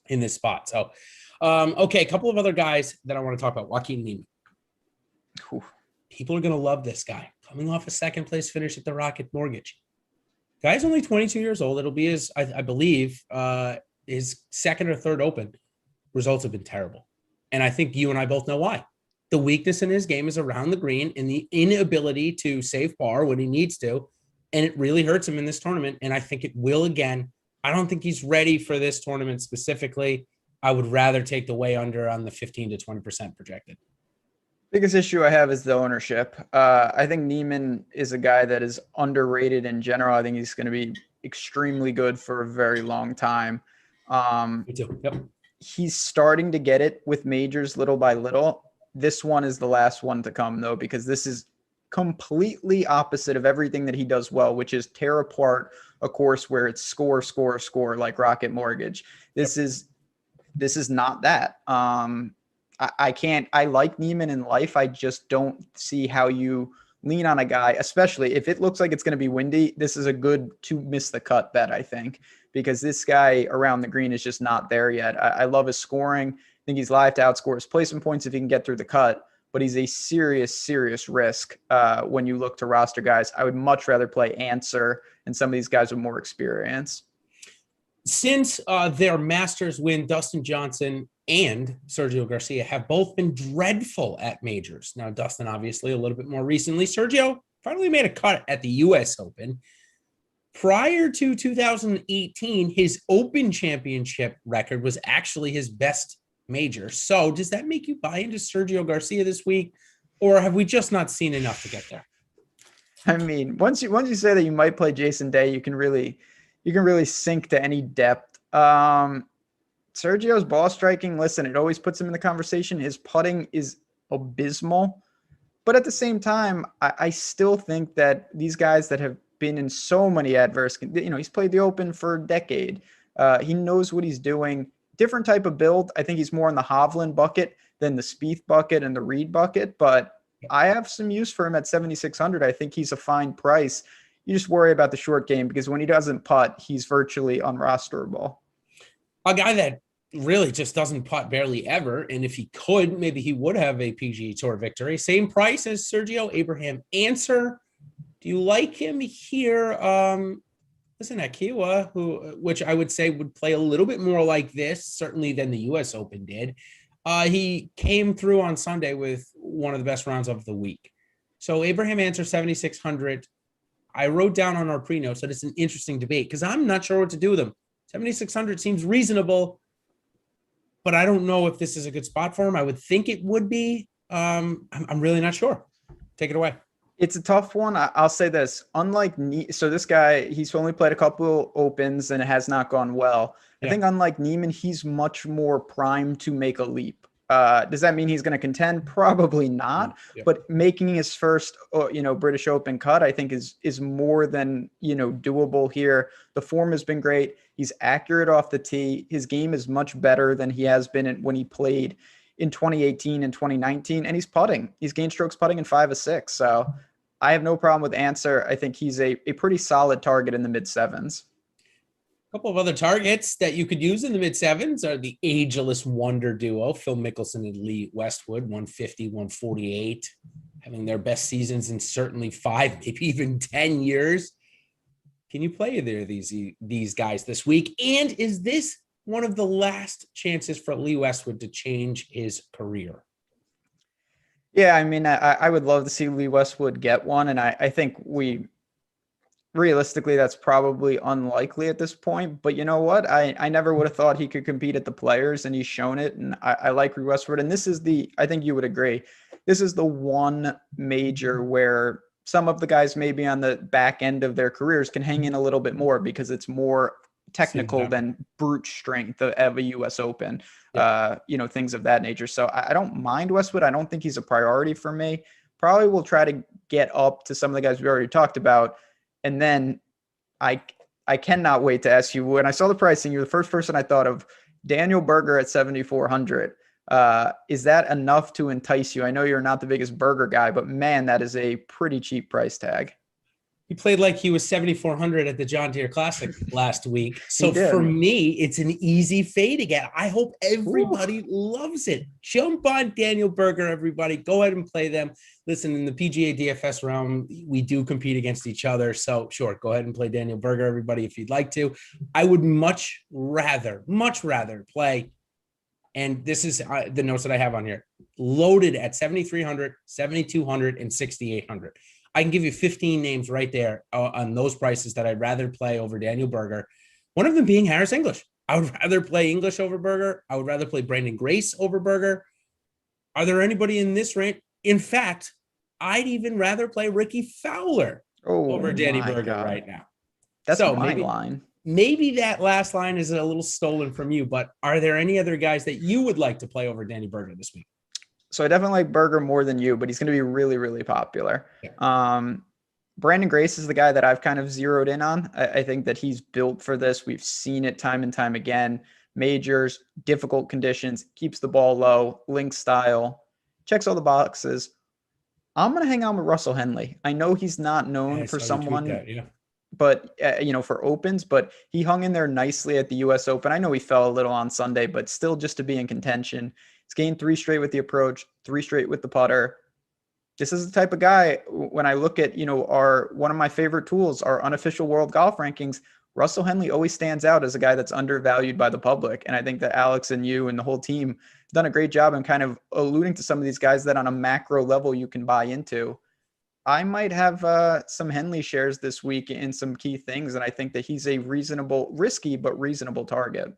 in this spot. So, okay, a couple of other guys that I want to talk about. Joaquin Niemann. Ooh. People are going to love this guy. Coming off a second place finish at the Rocket Mortgage. Guy's only 22 years old. It'll be his, I believe, his second or third Open. Results have been terrible. And I think you and I both know why. The weakness in his game is around the green and the inability to save par when he needs to. And it really hurts him in this tournament. And I think it will again. I don't think he's ready for this tournament specifically. I would rather take the way under on the 15 to 20% projected. Biggest issue I have is the ownership. I think Niemann is a guy that is underrated in general. I think he's going to be extremely good for a very long time. Me too. Yep. He's starting to get it with majors little by little. This one is the last one to come, though, because this is completely opposite of everything that he does well, which is tear apart a course where it's score, score, score, like Rocket Mortgage. This is not that. I like Niemann in life. I just don't see how you lean on a guy, especially if it looks like it's going to be windy. This is a good to miss the cut bet, I think, because this guy around the green is just not there yet. I love his scoring. I think he's live to outscore his placement points if he can get through the cut, but he's a serious, serious risk when you look to roster guys. I would much rather play Answer and some of these guys with more experience. Since their Masters win, Dustin Johnson and Sergio Garcia have both been dreadful at majors. Now, Dustin, obviously, a little bit more recently. Sergio finally made a cut at the U.S. Open. Prior to 2018, his Open Championship record was actually his best major. So does that make you buy into Sergio Garcia this week, or have we just not seen enough to get there? I mean, once you say that you might play Jason Day, you can really sink to any depth. Sergio's ball striking, listen, it always puts him in the conversation. His putting is abysmal. But at the same time, I still think that these guys that have been in so many adverse, he's played the Open for a decade. He knows what he's doing. Different type of build. I think he's more in the Hovland bucket than the Spieth bucket and the Reed bucket. But I have some use for him at 7,600. I think he's a fine price. You just worry about the short game because when he doesn't putt, he's virtually unrosterable. A guy that really just doesn't putt barely ever, and if he could, maybe he would have a PGA Tour victory. Same price as Sergio, Abraham Answer. Do you like him here? Listen, Akiwa, which I would say would play a little bit more like this, certainly than the U.S. Open did. He came through on Sunday with one of the best rounds of the week. So Abraham Answer, 7,600. I wrote down on our pre-notes that it's an interesting debate because I'm not sure what to do with him. 7,600 seems reasonable, but I don't know if this is a good spot for him. I would think it would be. I'm really not sure. Take it away. It's a tough one. I'll say this. So this guy, he's only played a couple Opens and it has not gone well. Yeah. I think unlike Niemann, he's much more primed to make a leap. Does that mean he's going to contend? Probably not. Yeah. But making his first, British Open cut, I think is more than, doable here. The form has been great. He's accurate off the tee. His game is much better than he has been when he played in 2018 and 2019. And he's putting. He's gained strokes putting in 5 of 6. So I have no problem with Answer. I think he's a pretty solid target in the mid 7s. A couple of other targets that you could use in the mid 7s are the ageless wonder duo, Phil Mickelson and Lee Westwood, 150, 148, having their best seasons in certainly 5, maybe even 10 years. Can you play either of these guys this week? And is this one of the last chances for Lee Westwood to change his career? Yeah, I mean, I would love to see Lee Westwood get one, and I think realistically, that's probably unlikely at this point. But you know what? I never would have thought he could compete at the Players, and he's shown it. And I like Lee Westwood. And this is I think you would agree, this is the one major where some of the guys maybe on the back end of their careers can hang in a little bit more because it's more technical than brute strength of a U.S. Open, things of that nature. So I don't mind Westwood. I don't think he's a priority for me. Probably will try to get up to some of the guys we already talked about. And then I cannot wait to ask you, when I saw the pricing, you're the first person I thought of, Daniel Berger at 7,400. Is that enough to entice you? I know you're not the biggest Berger guy, but man, that is a pretty cheap price tag. He played like he was 7,400 at the John Deere Classic last week. So for me, it's an easy fade again. I hope everybody loves it. Jump on Daniel Berger, everybody. Go ahead and play them. Listen, in the PGA DFS realm, we do compete against each other. So sure, go ahead and play Daniel Berger, everybody, if you'd like to. I would much rather play, and this is the notes that I have on here, loaded at 7,300, 7,200, and 6,800. I can give you 15 names right there on those prices that I'd rather play over Daniel Berger. One of them being Harris English. I would rather play English over Berger. I would rather play Brandon Grace over Berger. Are there anybody in this range? In fact, I'd even rather play Ricky Fowler over Danny Berger right now. That's my line. Maybe that last line is a little stolen from you, but are there any other guys that you would like to play over Danny Berger this week? So I definitely like Berger more than you, but he's going to be really, really popular. Yeah. Brandon Grace is the guy that I've kind of zeroed in on. I think that he's built for this. We've seen it time and time again. Majors, difficult conditions, keeps the ball low, link style, checks all the boxes. I'm going to hang on with Russell Henley. I know he's not known for someone, but for opens, but he hung in there nicely at the U.S. Open. I know he fell a little on Sunday, but still just to be in contention. He's gained 3 straight with the approach, 3 straight with the putter. This is the type of guy, when I look at, one of my favorite tools, our unofficial world golf rankings, Russell Henley always stands out as a guy that's undervalued by the public. And I think that Alex and you and the whole team have done a great job in kind of alluding to some of these guys that on a macro level you can buy into. I might have some Henley shares this week in some key things, and I think that he's a risky but reasonable target.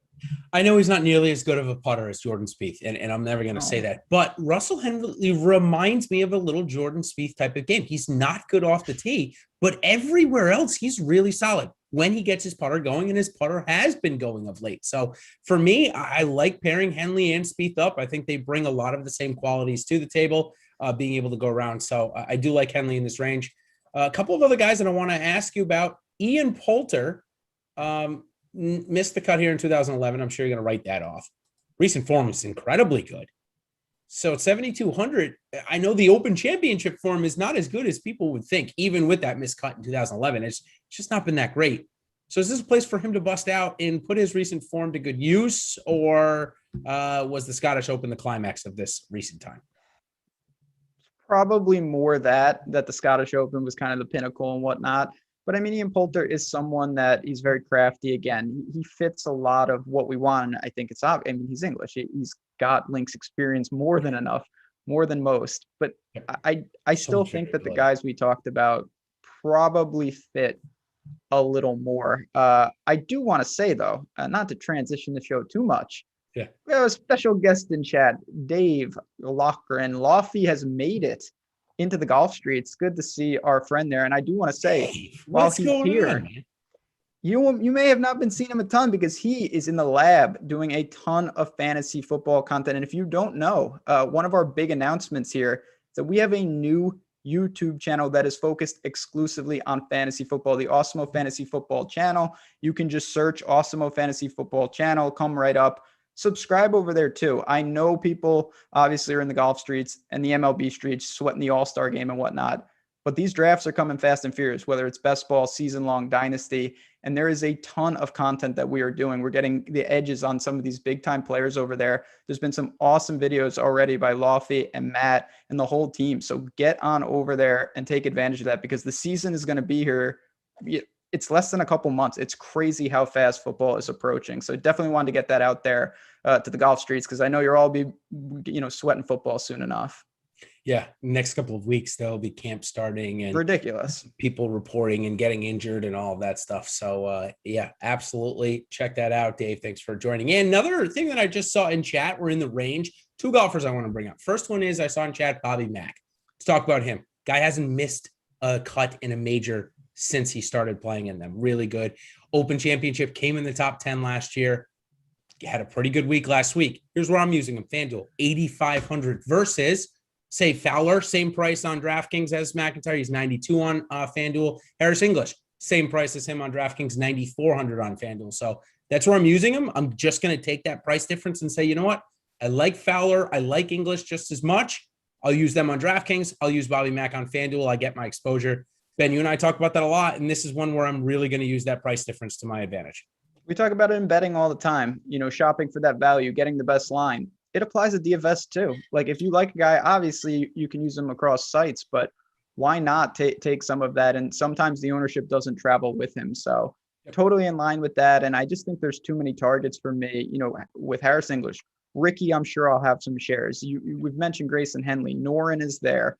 I know he's not nearly as good of a putter as Jordan Spieth, and I'm never going to say that. But Russell Henley reminds me of a little Jordan Spieth type of game. He's not good off the tee, but everywhere else, he's really solid when he gets his putter going, and his putter has been going of late. So for me, I like pairing Henley and Spieth up. I think they bring a lot of the same qualities to the table, being able to go around. So I do like Henley in this range. A couple of other guys that I want to ask you about. Ian Poulter missed the cut here in 2011. I'm sure you're going to write that off. Recent form is incredibly good. So at 7,200, I know the Open Championship form is not as good as people would think, even with that missed cut in 2011. It's just not been that great. So is this a place for him to bust out and put his recent form to good use, or was the Scottish Open the climax of this recent time? Probably more that the Scottish Open was kind of the pinnacle and whatnot. But I mean, Ian Poulter is someone that he's very crafty. Again, he fits a lot of what we want. And I think it's obvious. I mean, he's English. He's got links experience more than enough, more than most. But I still think that the guys we talked about probably fit a little more. I do want to say, though, not to transition the show too much. Yeah. We have a special guest in chat, Dave Lochran. Lofty has made it into the golf streets. Good to see our friend there. And I do want to say, while he's here, You may have not been seeing him a ton because he is in the lab doing a ton of fantasy football content. And if you don't know, one of our big announcements here is that we have a new YouTube channel that is focused exclusively on fantasy football, the Awesemo Fantasy Football channel. You can just search Awesemo Fantasy Football channel, come right up, subscribe over there too. I know people obviously are in the golf streets and the MLB streets sweating the All-Star game and whatnot, but these drafts are coming fast and furious, whether it's best ball, season-long, dynasty, and there is a ton of content that we are doing. We're getting the edges on some of these big-time players over there. There's been some awesome videos already by Lofty and Matt and the whole team. So get on over there and take advantage of that because the season is going to be here. It's less than a couple months. It's crazy how fast football is approaching. So definitely wanted to get that out there to the golf streets because I know you'll all be, sweating football soon enough. Yeah, next couple of weeks there'll be camp starting and ridiculous people reporting and getting injured and all of that stuff. So yeah, absolutely check that out, Dave. Thanks for joining in. Another thing that I just saw in chat, we're in the range. Two golfers I want to bring up. First one is I saw in chat Bobby Mack. Let's talk about him. Guy hasn't missed a cut in a major since he started playing in them. Really good. Open Championship, came in the top 10 last year. Had a pretty good week last week. Here's where I'm using him. FanDuel 8,500 versus say Fowler, same price on DraftKings as McIntyre. He's 92 on FanDuel. Harris English, same price as him on DraftKings, 9,400 on FanDuel. So that's where I'm using him. I'm just going to take that price difference and say, you know what? I like Fowler. I like English just as much. I'll use them on DraftKings. I'll use Bobby Mack on FanDuel. I get my exposure. Ben, you and I talk about that a lot, and this is one where I'm really going to use that price difference to my advantage. We talk about it in betting all the time, shopping for that value, getting the best line. It applies to DFS too. Like if you like a guy, obviously you can use them across sites, but why not take some of that? And sometimes the ownership doesn't travel with him. So totally in line with that. And I just think there's too many targets for me, with Harris English. Ricky, I'm sure I'll have some shares. We've mentioned Grayson Henley. Norin is there.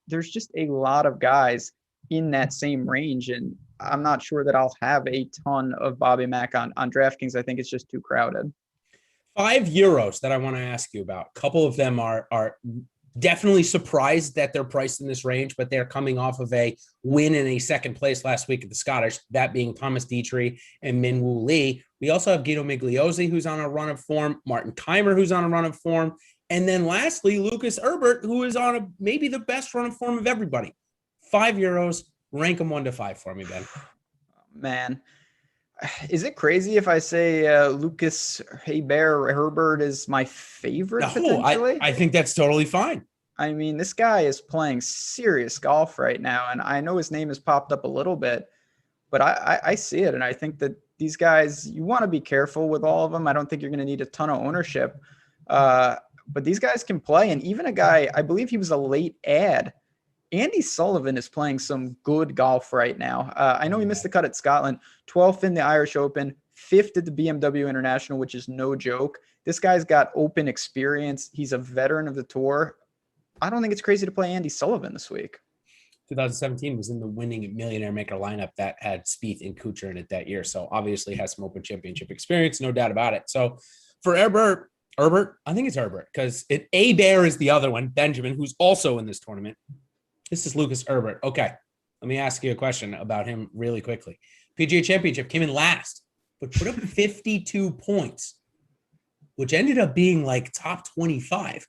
There's just a lot of guys in that same range. And I'm not sure that I'll have a ton of Bobby Mack on DraftKings. I think it's just too crowded. 5 euros that I want to ask you about. A couple of them are definitely surprised that they're priced in this range, but they're coming off of a win in a second place last week at the Scottish, that being Thomas Dietrich and Min-Woo Lee. We also have Guido Migliozzi, who's on a run of form, Martin Keimer, who's on a run of form, and then lastly, Lucas Herbert, who is on maybe the best run of form of everybody. 5 euros, rank them 1 to 5 for me, Ben. Man. Is it crazy if I say Lucas Herbert is my favorite potentially? I think that's totally fine. I mean, this guy is playing serious golf right now, and I know his name has popped up a little bit, but I see it, and I think that these guys, you want to be careful with all of them. I don't think you're going to need a ton of ownership, but these guys can play, and even a guy, I believe he was a late ad, Andy Sullivan is playing some good golf right now. I know he missed the cut at Scotland, 12th in the Irish Open, 5th at the BMW International, which is no joke. This guy's got open experience. He's a veteran of the tour. I don't think it's crazy to play Andy Sullivan this week. 2017 was in the winning Millionaire Maker lineup that had Spieth and Kuchar in it that year. So obviously has some Open Championship experience, no doubt about it. So for Herbert, I think it's Herbert because Bear is the other one, Benjamin, who's also in this tournament. This is Lucas Herbert. Okay, let me ask you a question about him really quickly. PGA Championship came in last, but put up 52 points, which ended up being like top 25.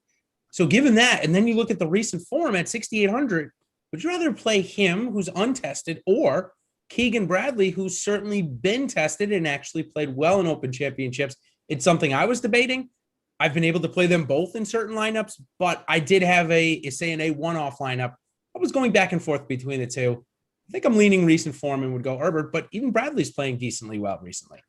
So given that, and then you look at the recent form at 6,800, would you rather play him, who's untested, or Keegan Bradley, who's certainly been tested and actually played well in Open Championships? It's something I was debating. I've been able to play them both in certain lineups, but I did have a one-off lineup. I was going back and forth between the two. I think I'm leaning recent form and would go Herbert, but even Bradley's playing decently well recently.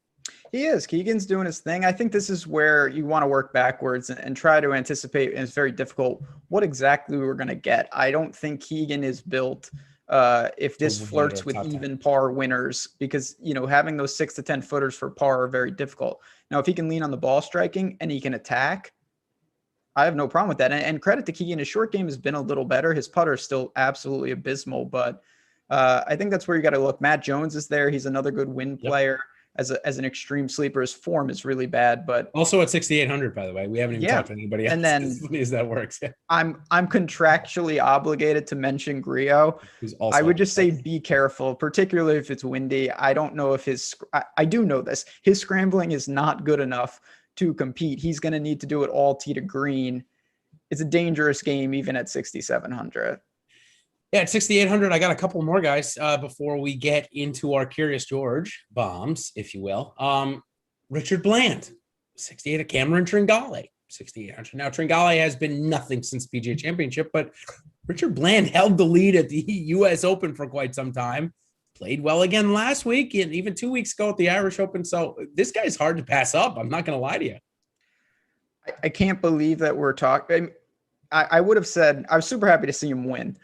He is. Keegan's doing his thing. I think this is where you want to work backwards and try to anticipate, and it's very difficult, what exactly we're going to get. I don't think Keegan is built if this flirts with even par winners because, having those 6 to 10 footers for par are very difficult. Now, if he can lean on the ball striking and he can attack, I have no problem with that. And credit to Keegan, his short game has been a little better. His putter is still absolutely abysmal, but I think that's where you got to look. Matt Jones is there. He's another good win player. as an extreme sleeper. His form is really bad, but also at 6,800, by the way, we haven't even talked to anybody else. And then as funny as that works. I'm contractually obligated to mention Griot. I would just say be careful, particularly if it's windy. I don't know if I do know this. His scrambling is not good enough to compete. He's going to need to do it all tee to green. It's a dangerous game, even at 6,700. Yeah, at 6,800, I got a couple more guys before we get into our Curious George bombs, if you will. Richard Bland, 68 at Cameron Tringale, 6,800. Now, Tringale has been nothing since PGA Championship, but Richard Bland held the lead at the U.S. Open for quite some time. Played well again last week and even 2 weeks ago at the Irish Open. So this guy's hard to pass up. I'm not going to lie to you. I can't believe that we're talking. I would have said I was super happy to see him win.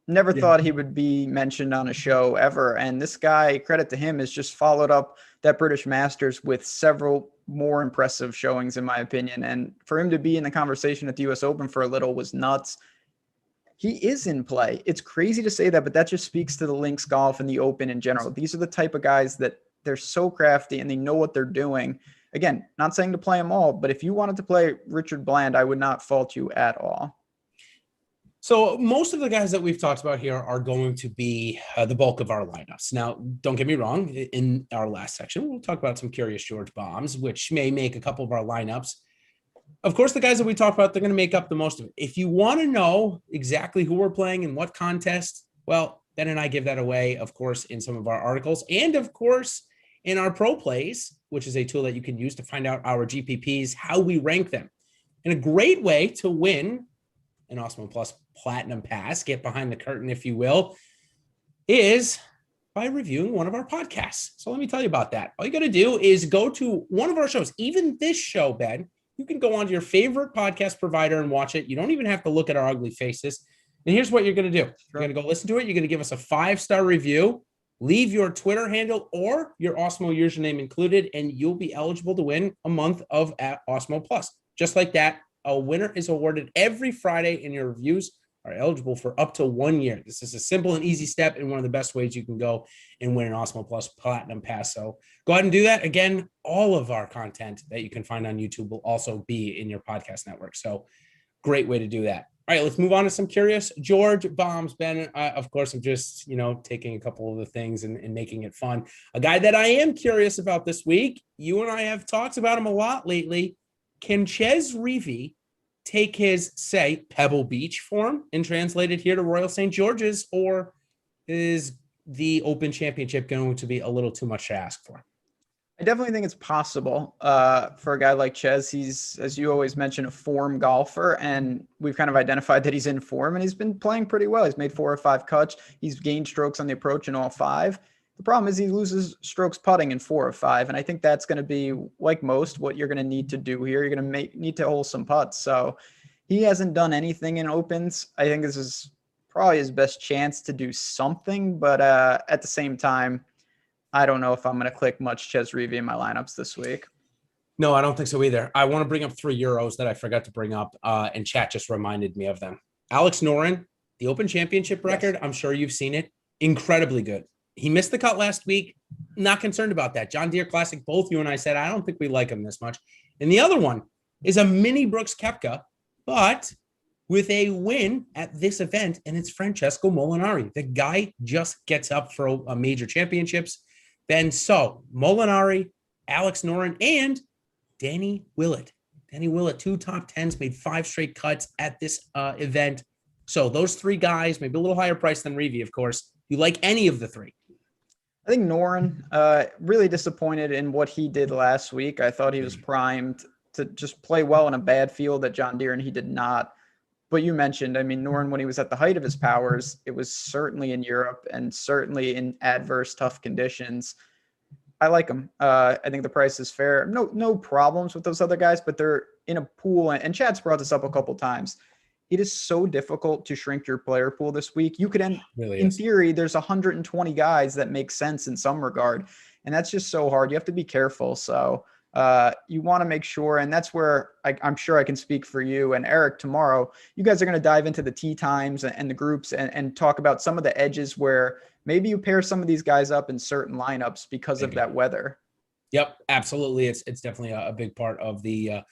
Never thought he would be mentioned on a show ever. And this guy, credit to him, has just followed up that British Masters with several more impressive showings, in my opinion. And for him to be in the conversation at the U.S. Open for a little was nuts. He is in play. It's crazy to say that, but that just speaks to the links golf and the Open in general. These are the type of guys that they're so crafty and they know what they're doing. Again, not saying to play them all, but if you wanted to play Richard Bland, I would not fault you at all. So most of the guys that we've talked about here are going to be the bulk of our lineups. Now, don't get me wrong. In our last section, we'll talk about some Curious George bombs, which may make a couple of our lineups. Of course, the guys that we talk about, they're going to make up the most of it. If you want to know exactly who we're playing and what contest, well, Ben and I give that away, of course, in some of our articles. And, of course, in our Pro Plays, which is a tool that you can use to find out our GPPs, how we rank them. And a great way to win an Awesemo Plus Platinum Pass, get behind the curtain, if you will, is by reviewing one of our podcasts. So let me tell you about that. All you got to do is go to one of our shows, even this show, Ben. You can go onto your favorite podcast provider and watch it. You don't even have to look at our ugly faces. And here's what you're going to do. You're going to go listen to it. You're going to give us a 5-star review. Leave your Twitter handle or your Awesemo username included, and you'll be eligible to win a month of Awesemo Plus. Just like that, a winner is awarded every Friday, and your reviews are eligible for up to 1 year. This is a simple and easy step and one of the best ways you can go and win an Awesemo Plus Platinum Pass. So go ahead and do that. Again, all of our content that you can find on YouTube will also be in your podcast network. So great way to do that. All right, let's move on to some Curious George bombs. Ben, of course, I'm just, taking a couple of the things and making it fun. A guy that I am curious about this week, you and I have talked about him a lot lately. Can Chez Reavie take his, say, Pebble Beach form and translate it here to Royal St. George's, or is the Open Championship going to be a little too much to ask for? I definitely think it's possible for a guy like Chez. He's, as you always mention, a form golfer, and we've kind of identified that he's in form, and he's been playing pretty well. He's made 4 or 5 cuts. He's gained strokes on the approach in all 5. The problem is he loses strokes putting in 4 or 5, and I think that's going to be, like most, what you're going to need to do here. You're going to need to hole some putts. So he hasn't done anything in Opens. I think this is probably his best chance to do something, but at the same time, I don't know if I'm going to click much Chez Reavie in my lineups this week. No, I don't think so either. I want to bring up 3 Euros that I forgot to bring up, and chat just reminded me of them. Alex Noren, the Open Championship record, yes. I'm sure you've seen it. Incredibly good. He missed the cut last week. Not concerned about that. John Deere Classic, both you and I said, I don't think we like him this much. And the other one is a mini Brooks Koepka, but with a win at this event, and it's Francesco Molinari. The guy just gets up for a major championships. Ben, so Molinari, Alex Noren, and Danny Willett. Danny Willett, 2 top 10s, made 5 straight cuts at this event. So those 3 guys, maybe a little higher price than Reavie, of course. You like any of the 3? I think Noren, really disappointed in what he did last week. I thought he was primed to just play well in a bad field at John Deere, and he did not. But you mentioned, Noren, when he was at the height of his powers, it was certainly in Europe and certainly in adverse, tough conditions. I like him. I think the price is fair. No problems with those other guys, but they're in a pool. And Chad's brought this up a couple times. It is so difficult to shrink your player pool this week. You could end, really in theory, there's 120 guys that make sense in some regard. And that's just so hard. You have to be careful. So you want to make sure, and that's where I'm sure I can speak for you and Eric tomorrow. You guys are going to dive into the tee times and the groups and talk about some of the edges where maybe you pair some of these guys up in certain lineups because of that weather. Yep, absolutely. It's definitely a big part of the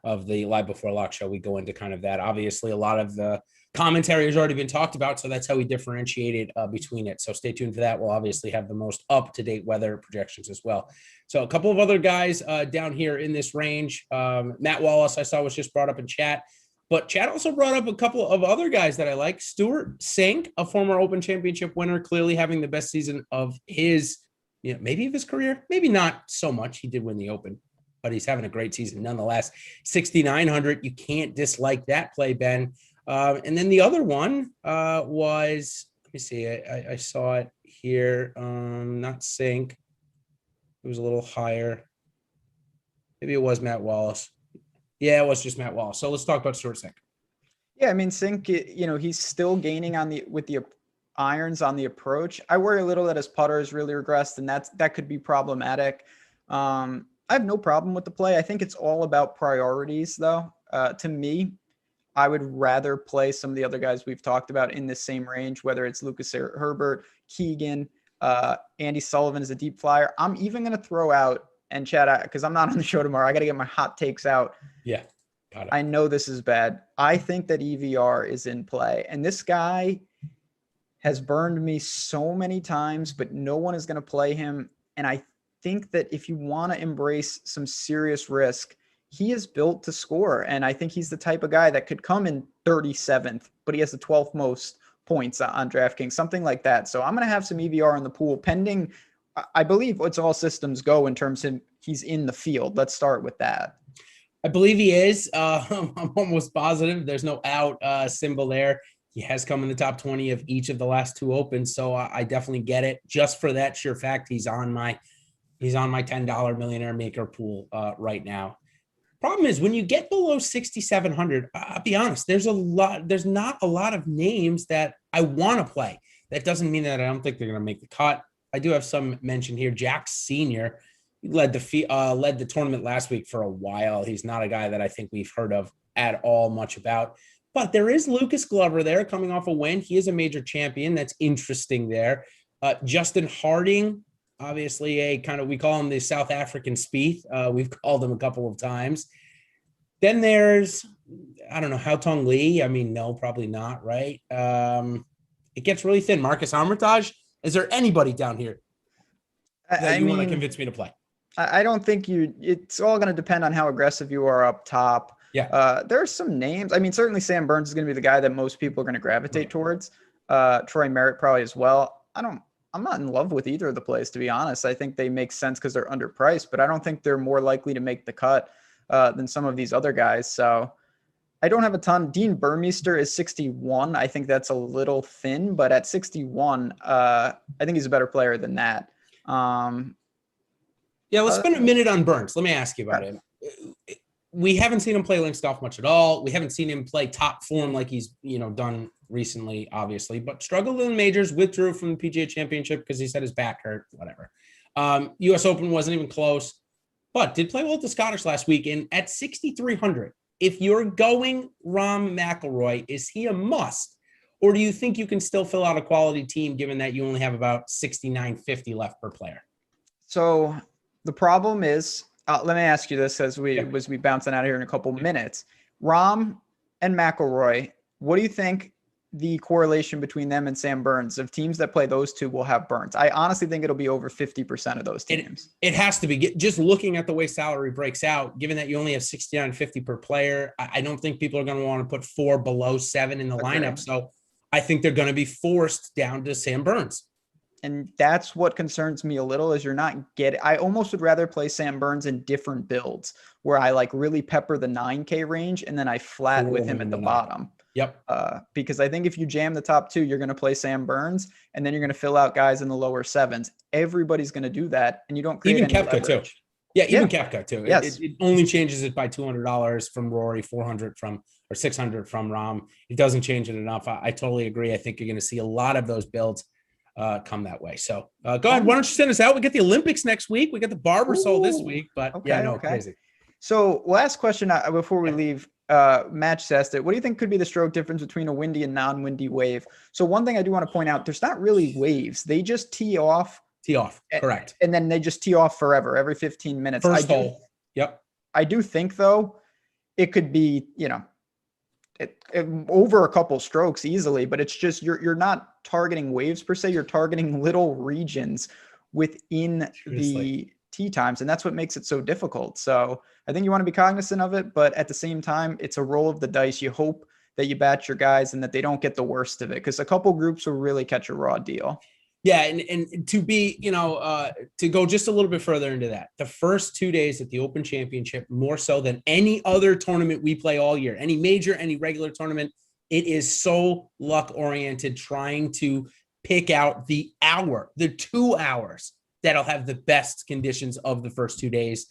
Live Before Lock show. We go into kind of that. Obviously, a lot of the commentary has already been talked about, so that's how we differentiated between it. So stay tuned for that. We'll obviously have the most up-to-date weather projections as well. So a couple of other guys down here in this range. Matt Wallace, I saw, was just brought up in chat. But Chad also brought up a couple of other guys that I like. Stuart Sink, a former Open Championship winner, clearly having the best season of his, maybe of his career, maybe not so much. He did win the Open, but he's having a great season nonetheless. 6,900. You can't dislike that play, Ben. And then the other one was, let me see, I saw it here. Not Sink. It was a little higher. Maybe it was Matt Wallace. Yeah, it was just Matt Wallace. So let's talk about Stuart Sink. Yeah, I mean, Sink, he's still gaining with the irons on the approach. I worry a little that his putter has really regressed, and that could be problematic. I have no problem with the play. I think it's all about priorities, though. To me, I would rather play some of the other guys we've talked about in the same range, whether it's Lucas Herbert, Keegan, Andy Sullivan is a deep flyer. I'm even going to throw out, and Chad, because I'm not on the show tomorrow, I got to get my hot takes out. Yeah, got it. I know this is bad. I think that EVR is in play. And this guy has burned me so many times, but no one is going to play him. And I think that if you want to embrace some serious risk, he is built to score. And I think he's the type of guy that could come in 37th, but he has the 12th most points on DraftKings, something like that. So I'm going to have some EVR in the pool pending. I believe it's all systems go in terms of he's in the field. Let's start with that. I believe he is. I'm almost positive. There's no out symbol there. He has come in the top 20 of each of the last two Opens, so I definitely get it. Just for that sheer fact, he's on my $10 millionaire maker pool right now. Problem is, when you get below 6,700, I'll be honest, there's not a lot of names that I want to play. That doesn't mean that I don't think they're going to make the cut. I do have some mention here. Jack Sr. led the tournament last week for a while. He's not a guy that I think we've heard of at all much about. But there is Lucas Glover there coming off a win. He is a major champion. That's interesting there. Justin Harding, obviously we call him the South African Spieth. We've called him a couple of times. Then there's, I don't know, Haotong Lee. I mean, no, probably not, right? It gets really thin. Marcus Armitage. Is there anybody down here that you want to convince me to play? I don't think it's all going to depend on how aggressive you are up top. Yeah. There are some names. I mean, certainly Sam Burns is going to be the guy that most people are going to gravitate towards. Troy Merritt probably as well. I'm not in love with either of the plays, to be honest. I think they make sense because they're underpriced, but I don't think they're more likely to make the cut than some of these other guys. So I don't have a ton. Dean Burmeister is 61. I think that's a little thin, but at 61, I think he's a better player than that. Yeah, let's spend a minute on Burns. Let me ask you about him. We haven't seen him play linked golf much at all. We haven't seen him play top form like he's done recently, obviously, but struggled in the majors, withdrew from the PGA Championship because he said his back hurt, whatever. U.S. Open wasn't even close, but did play well at the Scottish last week. And at 6,300, if you're going Rahm McIlroy, is he a must? Or do you think you can still fill out a quality team given that you only have about 6,950 left per player? So the problem is, let me ask you this as we bouncing out here in a couple minutes. Rahm and McIlroy, what do you think the correlation between them and Sam Burns of teams that play those two will have Burns? I honestly think it'll be over 50% of those teams. It has to be. Just looking at the way salary breaks out, given that you only have $69.50 per player, I don't think people are going to want to put 4 below 7 in the lineup. So I think they're going to be forced down to Sam Burns. And that's what concerns me a little is you're not getting, I almost would rather play Sam Burns in different builds where I really pepper the 9K range and then I flat with him at the bottom. Yep. Because I think if you jam the top 2, you're going to play Sam Burns and then you're going to fill out guys in the lower 7s. Everybody's going to do that. And you don't create even Koepka too. Yeah. Even Koepka too. Yes. It only changes it by $200 from Rory, 400 from, or 600 from Rahm. It doesn't change it enough. I totally agree. I think you're going to see a lot of those builds come that way. So go ahead. Why don't you send us out? We get the Olympics next week. We got the Barbasol this week, but crazy. So last question before we leave. Match assessed it. What do you think could be the stroke difference between a windy and non-windy wave? So one thing I do want to point out, there's not really waves. They just tee off. Correct. And then they just tee off forever, every 15 minutes. First hole. Yep. I do think, though, it could be, over a couple strokes easily, but it's just you're not targeting waves per se. You're targeting little regions within the tee times, and that's what makes it so difficult. So I think you want to be cognizant of it, but at the same time, it's a roll of the dice. You hope that you bat your guys and that they don't get the worst of it, because a couple groups will really catch a raw deal. Yeah, and to be, to go just a little bit further into that, the first 2 days at the Open Championship, more so than any other tournament we play all year, any major, any regular tournament, it is so luck-oriented, trying to pick out the 2 hours that'll have the best conditions of the first 2 days.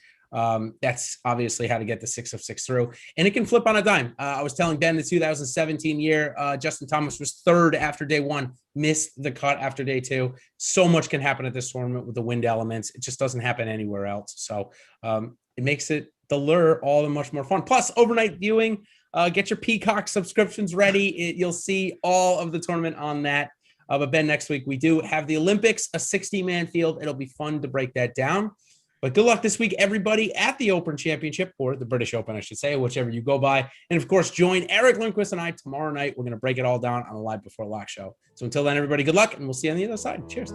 That's obviously how to get the 6 of 6 through, and it can flip on a dime. I was telling Ben the 2017 year, Justin Thomas was third after day one, missed the cut after day two. So much can happen at this tournament with the wind elements. It just doesn't happen anywhere else. So it makes it the lure all the much more fun. Plus overnight viewing, get your Peacock subscriptions ready. You'll see all of the tournament on that. But Ben, next week we do have the Olympics, a 60-man field. It'll be fun to break that down. But good luck this week, everybody, at the Open Championship, or the British Open, I should say, whichever you go by. And, of course, join Eric Lindquist and I tomorrow night. We're going to break it all down on the Live Before Lock show. So until then, everybody, good luck, and we'll see you on the other side. Cheers.